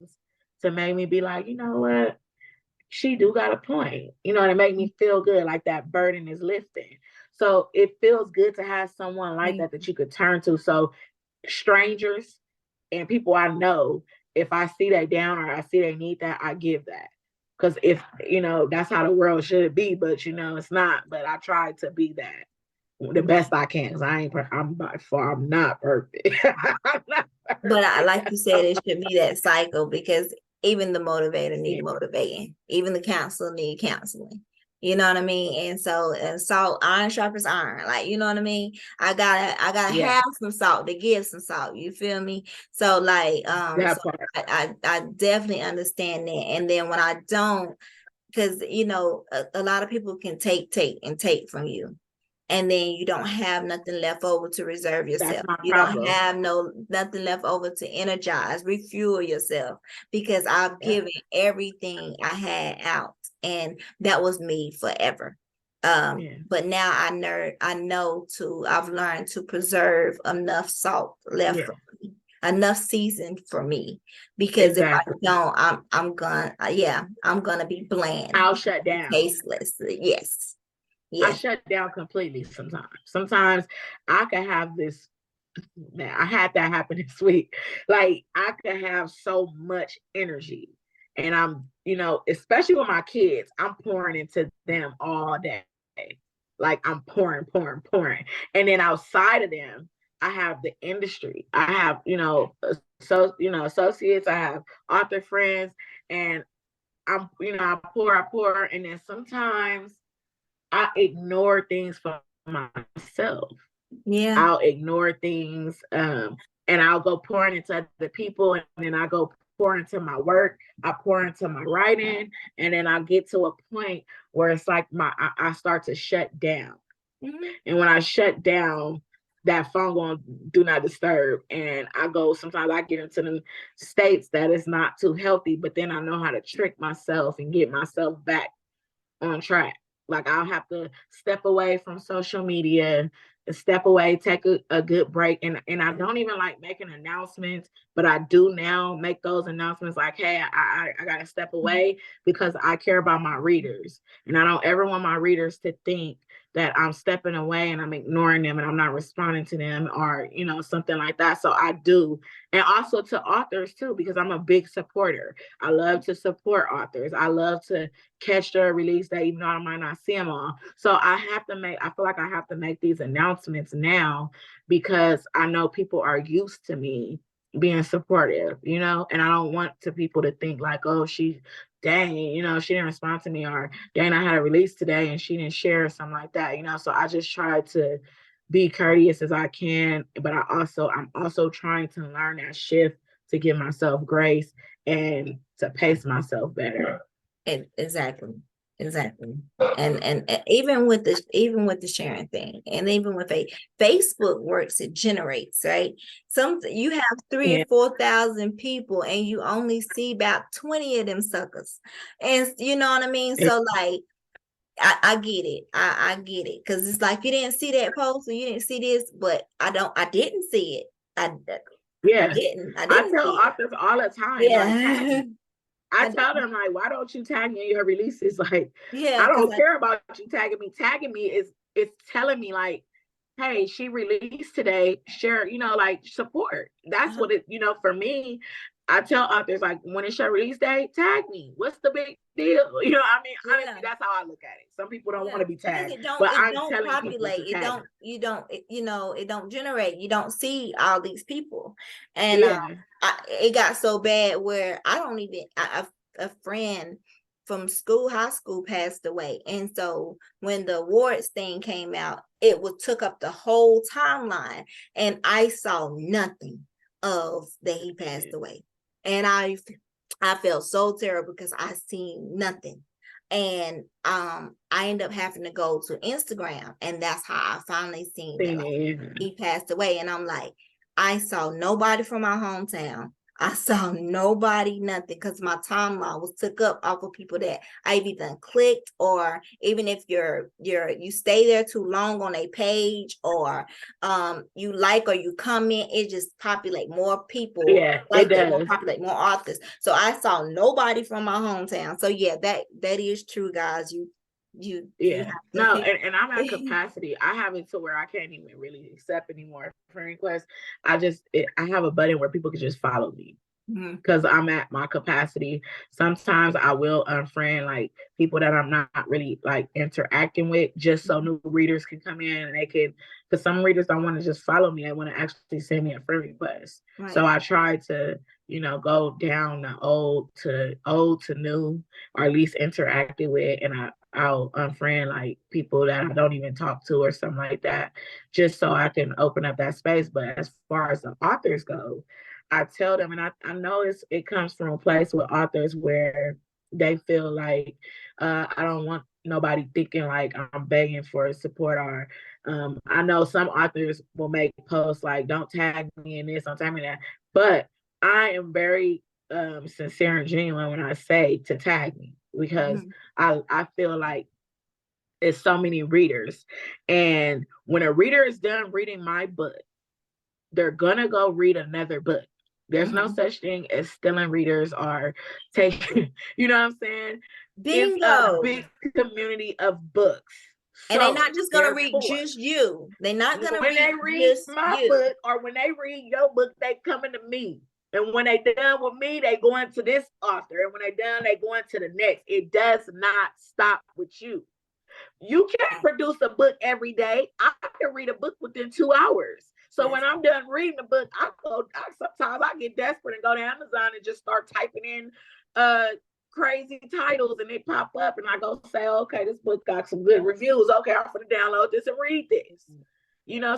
to make me be like, you know what, she do got a point, you know, and it make me feel good, like that burden is lifting. So it feels good to have someone like Right. that you could turn to. So strangers and people I know, if I see they down or I see they need that, I give that. Because if you know, that's how the world should be, but you know, it's not. But I try to be that the best I can. Cause I ain't, I'm by far, I'm not perfect. I'm not But I, perfect. like you said, it should be that cycle because even the motivator need Yeah, motivating, even the counselor need counseling. You know what I mean? And salt, iron sharpens iron. Like, you know what I mean? I gotta yeah, have some salt to give some salt. You feel me? So like, so that part. I definitely understand that. And then when I don't, because you know, a lot of people can take from you, and then you don't have nothing left over to reserve That's yourself. my You don't problem. have nothing left over to energize, refuel yourself, because I've Yeah, given everything I had out, and that was me forever. yeah, But now I've learned to preserve enough salt left yeah, for me, enough season for me, because if I exactly. don't, I'm gonna be bland, I'll shut down. tasteless. Yes, I yes. shut down completely sometimes. Sometimes I can have this. Man, I had that happen this week. Like I could have so much energy, and I'm, you know, especially with my kids, I'm pouring into them all day. Like I'm pouring, pouring, pouring, and then outside of them, I have the industry. I have, you know, associates. I have author friends, and I'm, you know, I pour, and then sometimes I ignore things for myself. Yeah. I'll ignore things, and I'll go pouring into other people, and then I go pour into my work. I pour into my writing, and then I get to a point where it's like I start to shut down. Mhm. And when I shut down, that phone going do not disturb, and I go. Sometimes I get into the states that is not too healthy, but then I know how to trick myself and get myself back on track. Like I'll have to step away from social media, step away, take a good break. And I don't even like making announcements, but I do now make those announcements like, hey, I gotta step away because I care about my readers. And I don't ever want my readers to think that I'm stepping away and I'm ignoring them and I'm not responding to them or, you know, something like that. So I do. And also to authors too, because I'm a big supporter. I love to support authors. I love to catch their release date, even though I might not see them all. So I feel like I have to make these announcements now because I know people are used to me being supportive, you know, and I don't want to people to think like, oh, dang, you know, she didn't respond to me, or dang, I had a release today and she didn't share or something like that, you know. So I just try to be courteous as I can, but I'm also trying to learn that shift to give myself grace and to pace myself better. Exactly. Exactly. And even with the sharing thing, and even with Facebook works, it generates, right? You have three or Yeah, 4,000 people and you only see about 20 of them suckers. And you know what I mean? it, So like I get it. I get it. Because it's like you didn't see that post or you didn't see this, but I didn't see it. I Yeah. I I didn't tell see it. authors all the time, like, tag Yeah. me. I I tell didn't. them, like, why don't you tag me in your releases? Like, Yeah, I because don't care about you tagging me. Tagging me is it's telling me like, hey, she released today. Share, like support. That's what it, for me. I tell authors like when it's your release day, tag me. What's the big deal? I mean, honestly, yeah. that's how I look at it. Some people don't want Yeah, to be because tagged, but it I'm don't telling people to populate. It tag me. don't you don't it, you know it don't generate. You don't see all these people, and Yeah. it got so bad where I don't even. A friend from school, high school, passed away, and so when the awards thing came out, it was took up the whole timeline, and I saw nothing of that he passed away, and I felt so terrible because I seen nothing. And I ended up having to go to Instagram, and that's how I finally seen that, like, he passed away. And I'm like, I saw nobody from my hometown. I saw nobody, nothing, because my timeline was took up off of people that I've either clicked, or even if you stay there too long on a page, or you like or you comment, it just populate more people Yeah, it like that, more does. populate more authors. So I saw nobody from my hometown. So yeah, that is true, guys. You Yeah. have No, to. and I'm at capacity. I have it to where I can't even really accept any more friend requests. I have a button where people can just follow me because I'm at my capacity. Sometimes I will unfriend like people that I'm not really like interacting with, just so new readers can come in and they can. Because some readers don't want to just follow me; they want to actually send me a friend request. Right. So I try to, go down the old to new, or at least interacted with, and I'll unfriend like people that I don't even talk to or something like that, just so I can open up that space. But as far as the authors go, I tell them, and I know it comes from a place with authors where they feel like I don't want nobody thinking like I'm begging for support, or I know some authors will make posts like don't tag me in this, don't tag me in that, but I am very sincere and genuine when I say to tag me, because I feel like it's so many readers, and when a reader is done reading my book, they're gonna go read another book. There's no such thing as stealing readers or taking, you know what I'm saying? It's a Bingo. big community of books. And they're So not just gonna read therefore, just you. They're not gonna when they read read just my you. book or when they read your book, they coming to me. And when they done with me, they going to this author. And when they done, they going to the next. It does not stop with you. You can't produce a book every day. I can read a book within 2 hours. So when I'm done reading the book, sometimes I get desperate and go to Amazon and just start typing in crazy titles, and they pop up, and I go say, okay, this book got some good reviews. Okay, I'm gonna download this and read this.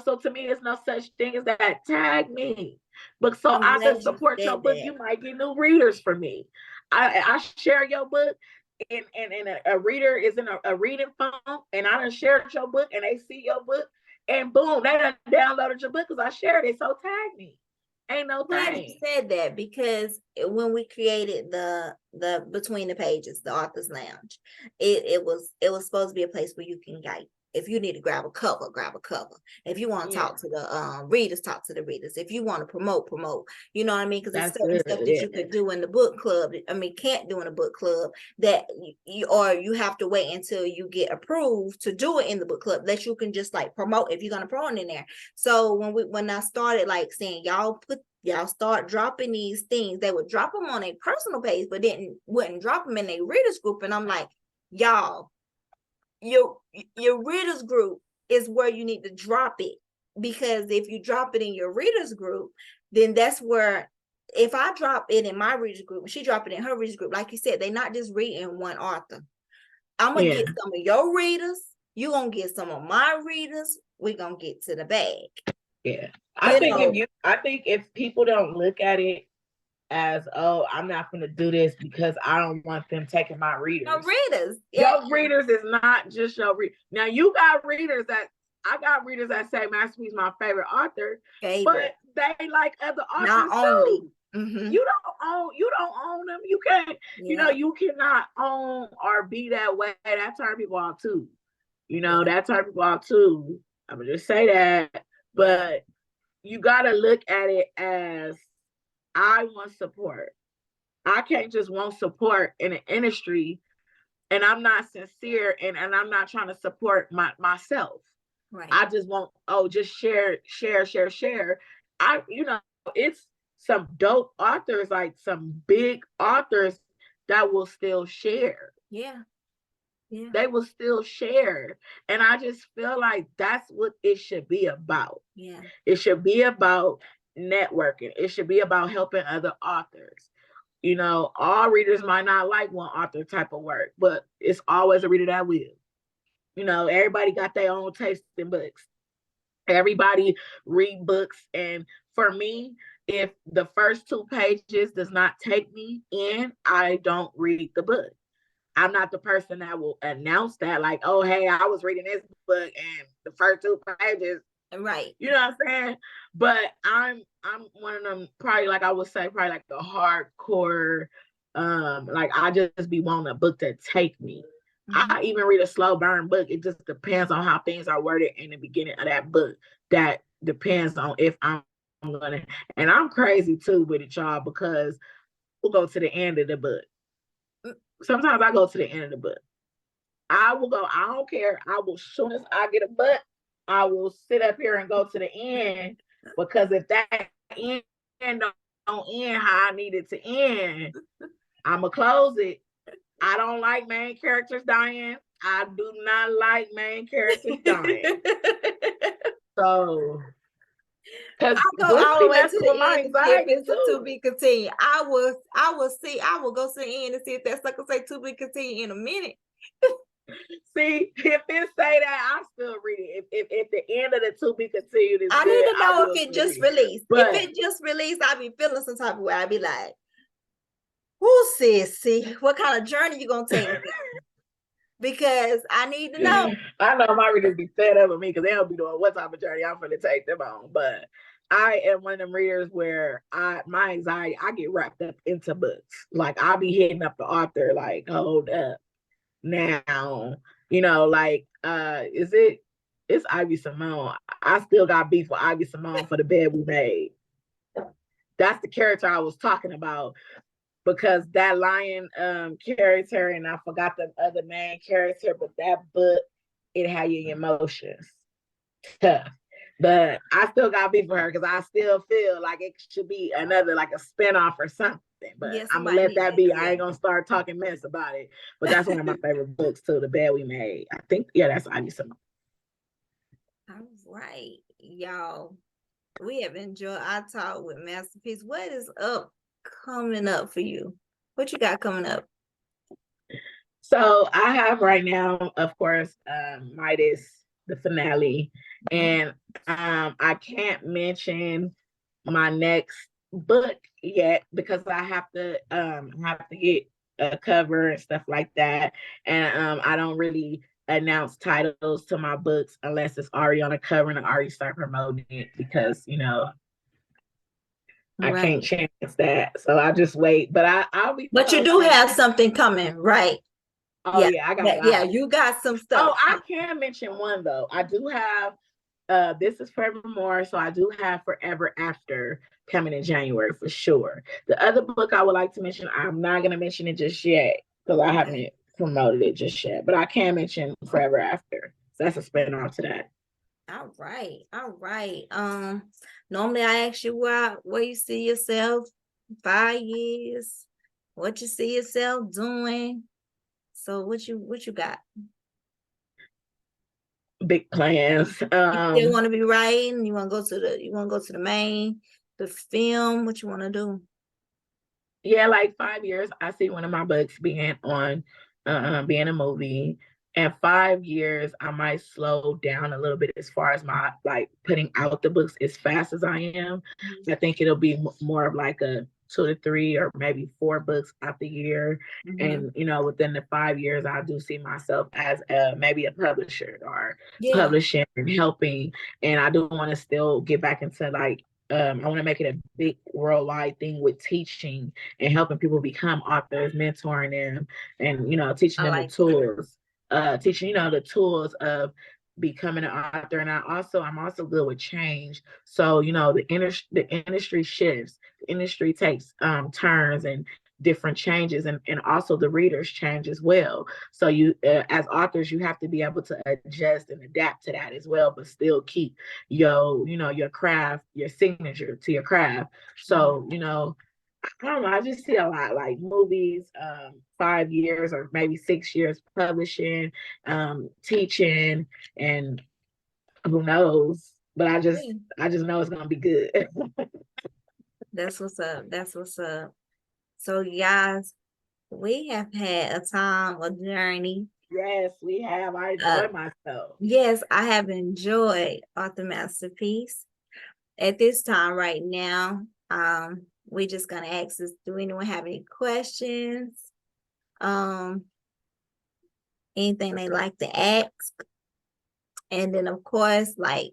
So to me, it's no such thing as that. Tag me. But so I'm I can glad you support your said book. that. You might get new readers for me. I share your book, and a reader is in a reading phone, and I done shared your book, and they see your book, and boom, they done downloaded your book because I shared it. So tag me. Ain't no Glad you thing. said that, because when we created the Between the Pages, the Author's Lounge, it was supposed to be a place where you can, like, if you need to grab a cover, grab a cover. If you want to talk to the readers, talk to the readers. If you want to promote. You know what I mean? Because there's That's certain good. stuff that Yeah. you could do in the book club. I mean, can't do in a book club, that or you have to wait until you get approved to do it in the book club, that you can just like promote if you're gonna promote in there. So when I started like saying y'all start dropping these things, they would drop them on a personal page, but wouldn't drop them in a readers group. And I'm like, y'all, your readers group is where you need to drop it, because if you drop it in your readers group, then that's where, if I drop it in my readers group and she drop it in her readers group, like you said, they're not just reading one author. I'm gonna get some of your readers, you're gonna get some of my readers, we're gonna get to the bag. Yeah. I think if people don't look at it as, oh, I'm not going to do this because I don't want them taking my readers. No readers. Yeah. Your readers is not just your readers. Now, you got readers I got readers that say Masterpiece my favorite author, but they like other authors not only. too. You don't own them. You can't, Yeah. you cannot own or be that way. That turn people off too. Yeah. That turn people off too. I'm gonna just say that. Yeah. But you gotta look at it as I want support. I can't just want support in an industry and I'm not sincere and I'm not trying to support myself. Right. I just want, just share. It's some dope authors, like some big authors that will still share. Yeah. Yeah. They will still share. And I just feel like that's what it should be about. Yeah. It should be about networking. It should be about helping other authors. All readers might not like one author type of work, but it's always a reader that will. Everybody got their own taste in books. Everybody read books. And for me, if the first 2 pages does not take me in, I don't read the book. I'm not the person that will announce that, like, oh, hey, I was reading this book and the first 2 pages. Right. You know what I'm saying? But I'm one of them, probably, like I would say, probably like the hardcore, like I just be wanting a book to take me. I even read a slow burn book. It just depends on how things are worded in the beginning of that book. That depends on if I'm gonna, and I'm crazy too with it, y'all, because we'll go to the end of the book. Sometimes I go to the end of the book. I will go, I don't care. I will, as soon as I get a book, I will sit up here and go to the end, because if that end don't end how I need it to end, I'm going to close it. I don't like main characters dying. I do not like main characters dying. So, because I go books all be the way to messing the with my end to see if anxiety it's too. to be continued. I will go to the end and see if that sucker say to be continued in a minute. See, if it say that, I still read it. If the end of the to be continued is I good, need to know I will if it still just read it. released. But if it just released, I'll be feeling some type of way. I'll be like, who says, see, what kind of journey you gonna take me? Because I need to know. I know my readers be fed up with me because they don't be doing what type of journey I'm gonna take them on. But I am one of them readers where my anxiety, I get wrapped up into books. Like I'll be hitting up the author, like, hold up now, like it's Ivy Simone. I still got beef with Ivy Simone for The Bed We Made. That's the character I was talking about, because that lion character, and I forgot the other main character, but that book, it had your emotions tough. But I still got beef for her because I still feel like it should be another, like a spinoff or something. But Yeah, I'm gonna let that be. yeah. I ain't gonna start talking mess about it. But that's one of my favorite books too, The Bed We Made. I think, yeah, that's Ivy Simone. All right, y'all. We have enjoyed our talk with Masterpiece. What is coming up for you? What you got coming up? So I have right now, of course, Midas, the finale, and I can't mention my next book yet because I have to get a cover and stuff like that, and I don't really announce titles to my books unless it's already on a cover and I already start promoting it, because I can't chance that, so I just wait. But I'll be. But you do have something coming, right? Oh yeah, I got a lot. Yeah, you got some stuff. Oh, I can mention one though. I do have This Is Forevermore, so I do have Forever After coming in January for sure. The other book I would like to mention, I'm not gonna mention it just yet because I haven't promoted it just yet, but I can mention Forever After. So that's a spin-off to that. All right. Normally I ask you where you see yourself 5 years, what you see yourself doing. So what you got? Big plans. You still want to be writing? You want to go to the film? What you want to do? Yeah, like 5 years. I see one of my books being being a movie. In 5 years, I might slow down a little bit as far as my like putting out the books as fast as I am. I think it'll be more of like a 2 to 3 or maybe 4 books out the year. And within the 5 years, I do see myself as maybe a publisher or publishing and helping. And I do want to still get back into like I want to make it a big worldwide thing with teaching and helping people become authors, mentoring them, and teaching I them the like it. tools, teaching the tools of becoming an author. And I'm also good with change. So the industry shifts, the industry takes turns and different changes, and also the readers change as well. So you as authors, you have to be able to adjust and adapt to that as well, but still keep your craft, your signature to your craft. So I don't know, I just see a lot like movies, 5 years or maybe 6 years publishing, teaching, and who knows, but I just know it's gonna be good. That's what's up. That's what's up. So, guys, we have had a time, a journey. Yes, we have. I Uh, enjoy myself. yes, I have enjoyed Author Masterpiece. At this time, right now, we're just gonna ask this: do anyone have any questions? Um, Anything they like to ask? And then, of course, like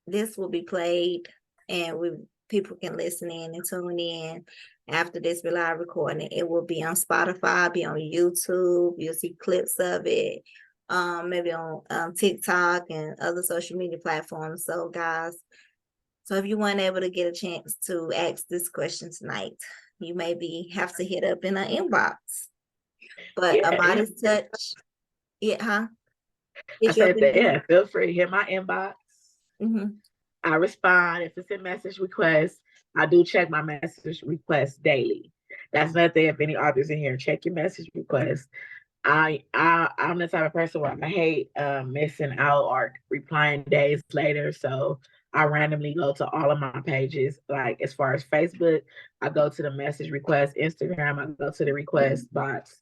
this will be played, and people can listen in and tune in after this live recording. It will be on Spotify, be on YouTube. You'll see clips of it, maybe on TikTok and other social media platforms. So, guys, so if you weren't able to get a chance to ask this question tonight, you maybe have to hit up in an inbox. But a Yeah, Midas touch, yeah, huh? I Hit you up said in that. the Yeah, feel free. Hit my inbox. mm-hmm. I respond. If it's a message request, I do check my message requests daily. That's nothing. If any authors in here, check your message requests. I'm the type of person where I hate missing out or replying days later. So I randomly go to all of my pages. Like as far as Facebook, I go to the message request. Instagram, I go to the request box.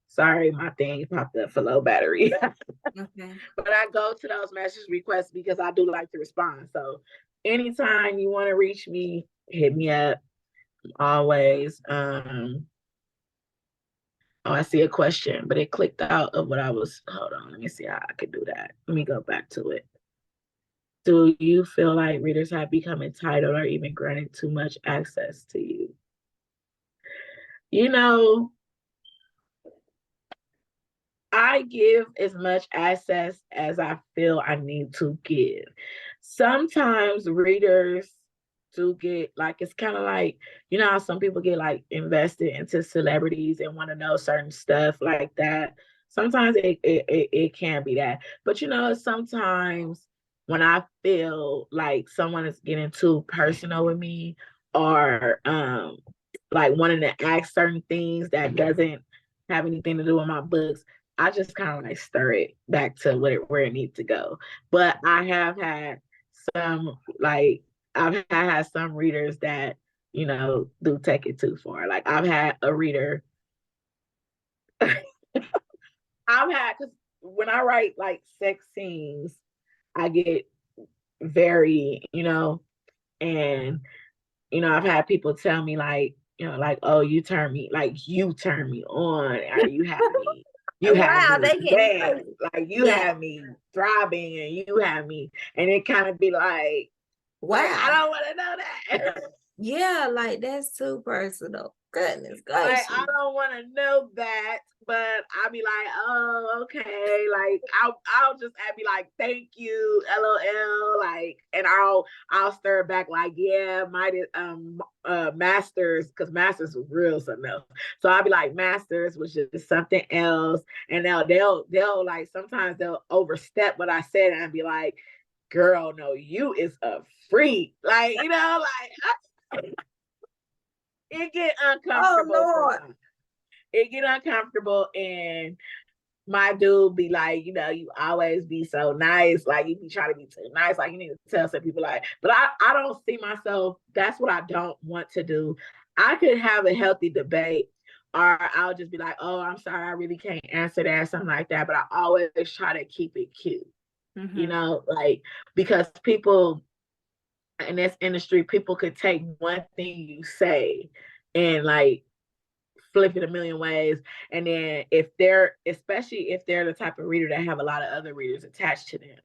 Sorry, my thing popped up for low battery. Okay. But I go to those message requests because I do like to respond. So anytime you want to reach me, hit me up always. Oh, I see a question, but it clicked out of what I was. Hold on, let me see how I can do that. Let me go back to it. Do you feel like readers have become entitled or even granted too much access to you? You know, I give as much access as I feel I need to give. Sometimes readers do get like, it's kind of like, how some people get like invested into celebrities and want to know certain stuff like that. Sometimes it can be that. But sometimes when I feel like someone is getting too personal with me, or like wanting to ask certain things that doesn't have anything to do with my books, I just kind of like stir it back to where it needs to go. But I have had some like had some readers that do take it too far. Like I've had a reader. Because when I write like sex scenes, I get very and I've had people tell me like, like, oh, you turn me on, or you have Wow, me they getting bad, crazy. like you Yeah. have me throbbing, and you have me, and it kind of be like I Wow. don't want to know that. Yeah, like that's too personal. Goodness Like I gracious. don't want to know that, but I'll be like, oh, okay. Like I'll just be like, thank you, LOL. Like, and I'll stir back like, yeah, Masters, because Masters was real something else. So I'll be like, Masters was just something else, and they'll like sometimes they'll overstep what I said, and I'll be like, girl, no, you is a freak. Like like it get Oh uncomfortable Lord. sometimes. It get uncomfortable, and my dude be like, you always be so nice. Like you be trying to be too nice. Like you need to tell some people but I don't see myself. That's what I don't want to do. I could have a healthy debate, or I'll just be like, oh, I'm sorry, I really can't answer that, something like that. But I always try to keep it cute, Mm-hmm. like because people in this industry, people could take one thing you say and like flip it a million ways. And then especially if they're the type of reader that have a lot of other readers attached to them,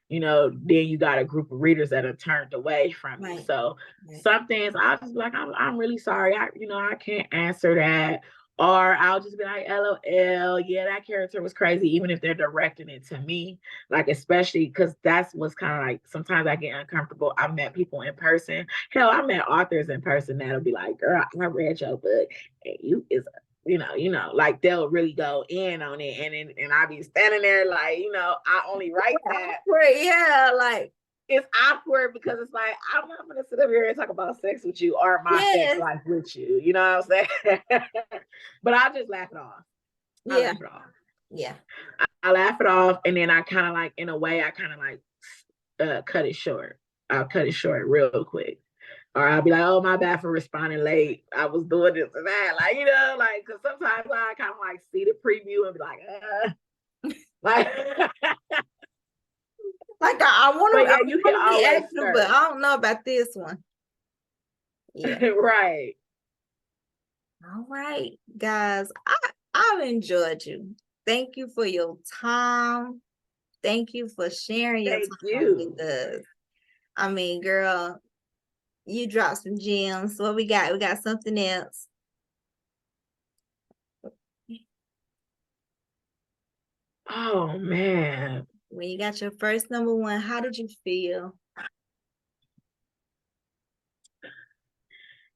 then you got a group of readers that are turned away from you. Right. So Right. some things I'll just be like, I'm really sorry. I can't answer that. Or I'll just be like, LOL, yeah, that character was crazy, even if they're directing it to me. Like, especially because that's what's kind of like sometimes I get uncomfortable. I've met people in person. Hell, I met authors in person that'll be like, girl, I read your book and you is like they'll really go in on it. And I be standing there like, I only write that. Yeah, like it's awkward because it's like, I'm not going to sit up here and talk about sex with you or my sex yes. life with you. You know what I'm saying? But I'll just laugh it off. I Yeah. laugh it off. Yeah. I laugh it off. And then I kind of like, in a way, I kind of like cut it short. I'll cut it short real quick. Or I'll be like, oh, my bad for responding late. I was doing this and that. Like, because sometimes I kind of like see the preview and be like, like I but want yeah, you can to be always extra, but I don't know about this one. Yeah. Right. All right, guys. I've enjoyed you. Thank you for your time. Thank you for sharing your Thank time you. with us. I mean, girl, you dropped some gems. What we got? We got something else. Oh man. When you got your first number one, how did you feel?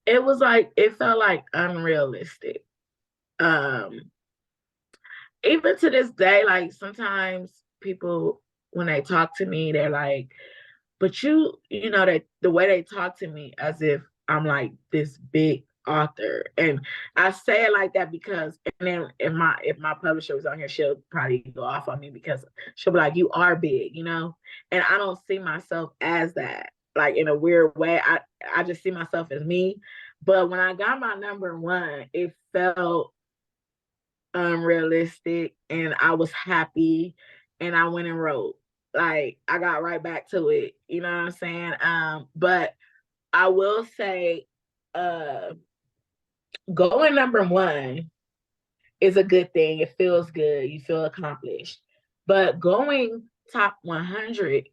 It felt like unrealistic. Um, Even to this day, like sometimes people when they talk to me, they're like, but that the way they talk to me as if I'm like this big author. And I say it like that because and then if my publisher was on here, she'll probably go off on me because she'll be like, you are big, and I don't see myself as that. Like in a weird way. I just see myself as me. But when I got my number one, it felt unrealistic and I was happy and I went and wrote. Like I got right back to it. You know what I'm saying? But I will say going number one is a good thing. It feels good. You feel accomplished. But going top 100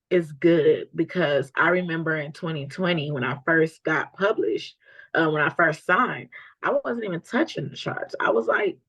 is good because I remember in 2020 when I first got published, when I first signed, I wasn't even touching the charts. I was like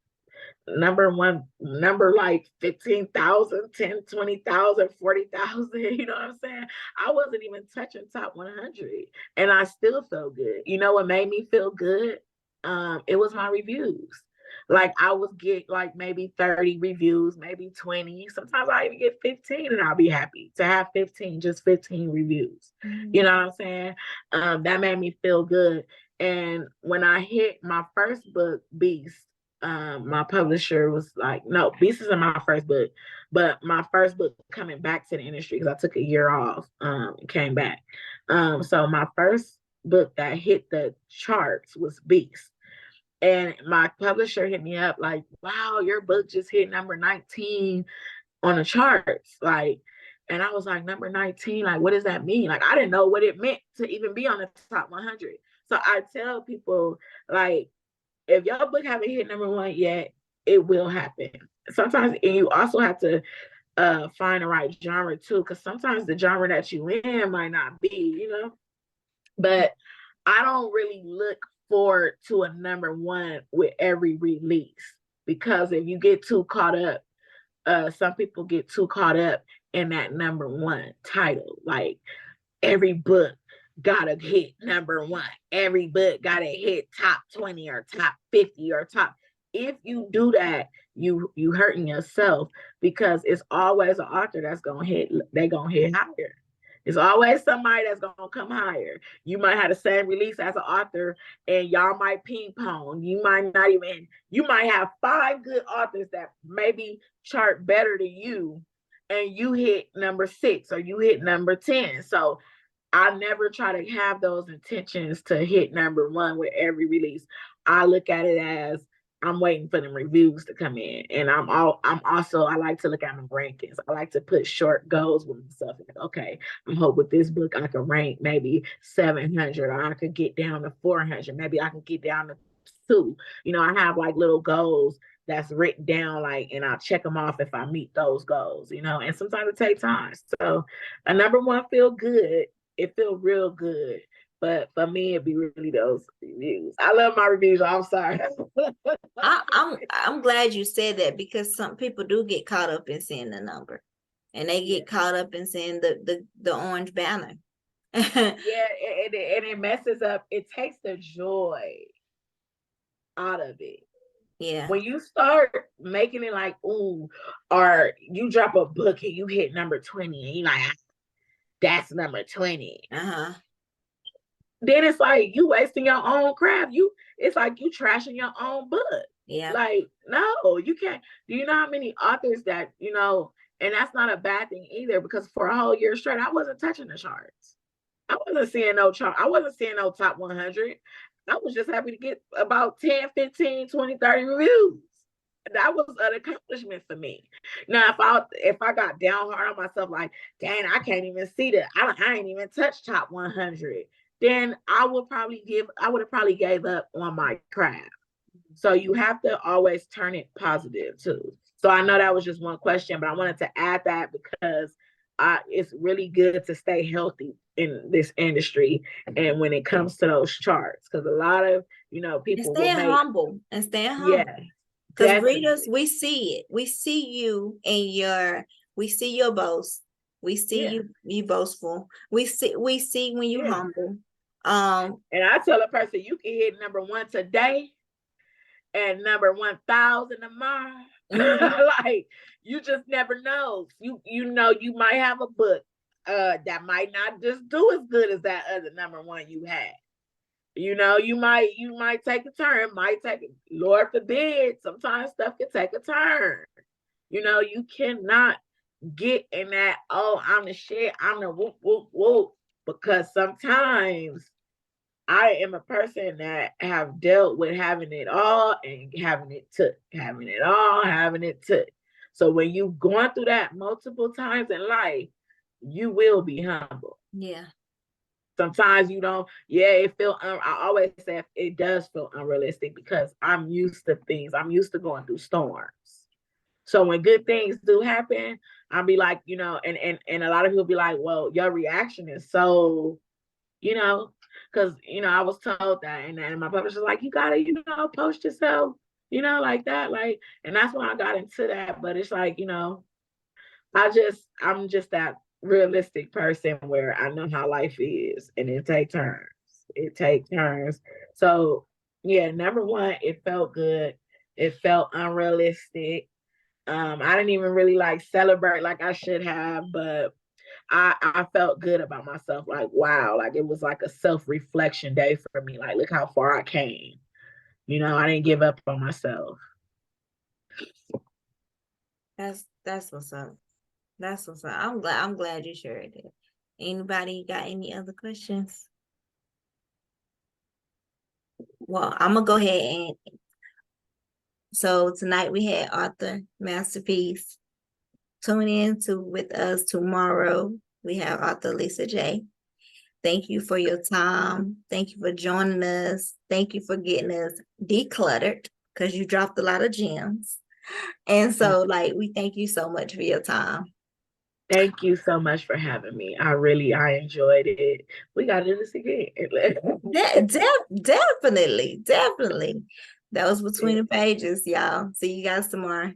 number one, number like 15,000, 10, 20,000, 40,000. You know what I'm saying? I wasn't even touching top 100 and I still felt good. You know what made me feel good? It was my reviews. Like I would get like maybe 30 reviews, maybe 20. Sometimes I even get 15 and I'll be happy to have 15, just 15 reviews. You know what I'm saying? That made me feel good. And when I hit my first book, Beast, my publisher was like, no, Beast isn't my first book, but my first book coming back to the industry because I took a year off and came back. So my first book that hit the charts was Beast. And my publisher hit me up like, wow, your book just hit number 19 on the charts. Like, and I was like, number 19, like, what does that mean? Like, I didn't know what it meant to even be on the top 100. So I tell people, like, if your book haven't hit number one yet, it will happen. Sometimes, and you also have to find the right genre too, because sometimes the genre that you in might not be. But I don't really look forward to a number one with every release because if you get too caught up, some people get too caught up in that number one title. Like every book gotta hit number one. Every book gotta hit top 20 or top 50 or top. If you do that, you hurting yourself because it's always an author that's gonna hit, they gonna hit higher. It's always somebody that's gonna come higher. You might have the same release as an author and y'all might ping pong. You might have 5 good authors that maybe chart better than you and you hit number 6 or you hit number 10. So I never try to have those intentions to hit number one with every release. I look at it as I'm waiting for them reviews to come in. And I like to look at my rankings. I like to put short goals with myself. Like, okay, I hope with this book I can rank maybe 700 or I could get down to 400. Maybe I can get down to 2. I have like little goals that's written down, like, and I'll check them off if I meet those goals, you know, and sometimes it takes time. So a number one feel good. It feel real good. But for me, it'd be really those reviews. I love my reviews. I'm sorry. I'm glad you said that, because some people do get caught up in seeing the number, and they get caught up in seeing the orange banner. Yeah, and it messes up. It takes the joy out of it. Yeah. When you start making it like, ooh, or you drop a book and you hit number 20 and you're like, that's number 20. Uh-huh. Then it's like you wasting your own craft. It's like you trashing your own book. Yeah. Like, no, you can't. Do you know how many authors that, you know, and that's not a bad thing either, because for a whole year straight, I wasn't touching the charts. I wasn't seeing no chart. I wasn't seeing no top 100. I was just happy to get about 10, 15, 20, 30 reviews. That was an accomplishment for me. Now, if I got down hard on myself, like, dang, I can't even see that. I ain't even touched top 100. Then I would have probably gave up on my craft. So you have to always turn it positive too. So I know that was just one question, but I wanted to add that because it's really good to stay healthy in this industry. And when it comes to those charts, because a lot of, you know, people will make humble and stay humble. Yeah, because readers, we see it. We see you we see your boast. We see you boastful. We see when you humble. And I tell a person, you can hit number 1 today and number 1,000 tomorrow. Like, you just never know. You know, you might have a book that might not just do as good as that other number 1 you had. You know, you might take a turn, Lord forbid, sometimes stuff can take a turn. You know, you cannot get in that, oh, I'm the shit, I'm the whoop, whoop, whoop, because sometimes I am a person that have dealt with having it all and having it took, having it all, having it took. So when you've gone through that multiple times in life, you will be humble. Yeah. Sometimes you don't, it feel, I always say it does feel unrealistic because I'm used to things. I'm used to going through storms. So when good things do happen, I'll be like, you know, and a lot of people be like, well, your reaction is so, you know, because, you know, I was told that, and my publisher's like, you gotta, you know, post yourself, you know, like that, like, and that's when I got into that. But it's like, you know, I'm just that realistic person where I know how life is, and it takes turns. So yeah, number 1, it felt good. It felt unrealistic. I didn't even really like celebrate like I should have, but I felt good about myself. Like, wow, like it was like a self-reflection day for me. Like, look how far I came. You know, I didn't give up on myself. That's what's up. That's what's up. I'm glad you shared it. Anybody got any other questions? Well, I'm gonna go ahead and so tonight we had Author Masterpiece. Tune in with us tomorrow. We have Author Lisa J. Thank you for your time. Thank you for joining us. Thank you for getting us decluttered, because you dropped a lot of gems. And so, like, we thank you so much for your time. Thank you so much for having me. I enjoyed it. We got to do this again. Definitely. That was Between the Pages, y'all. See you guys tomorrow.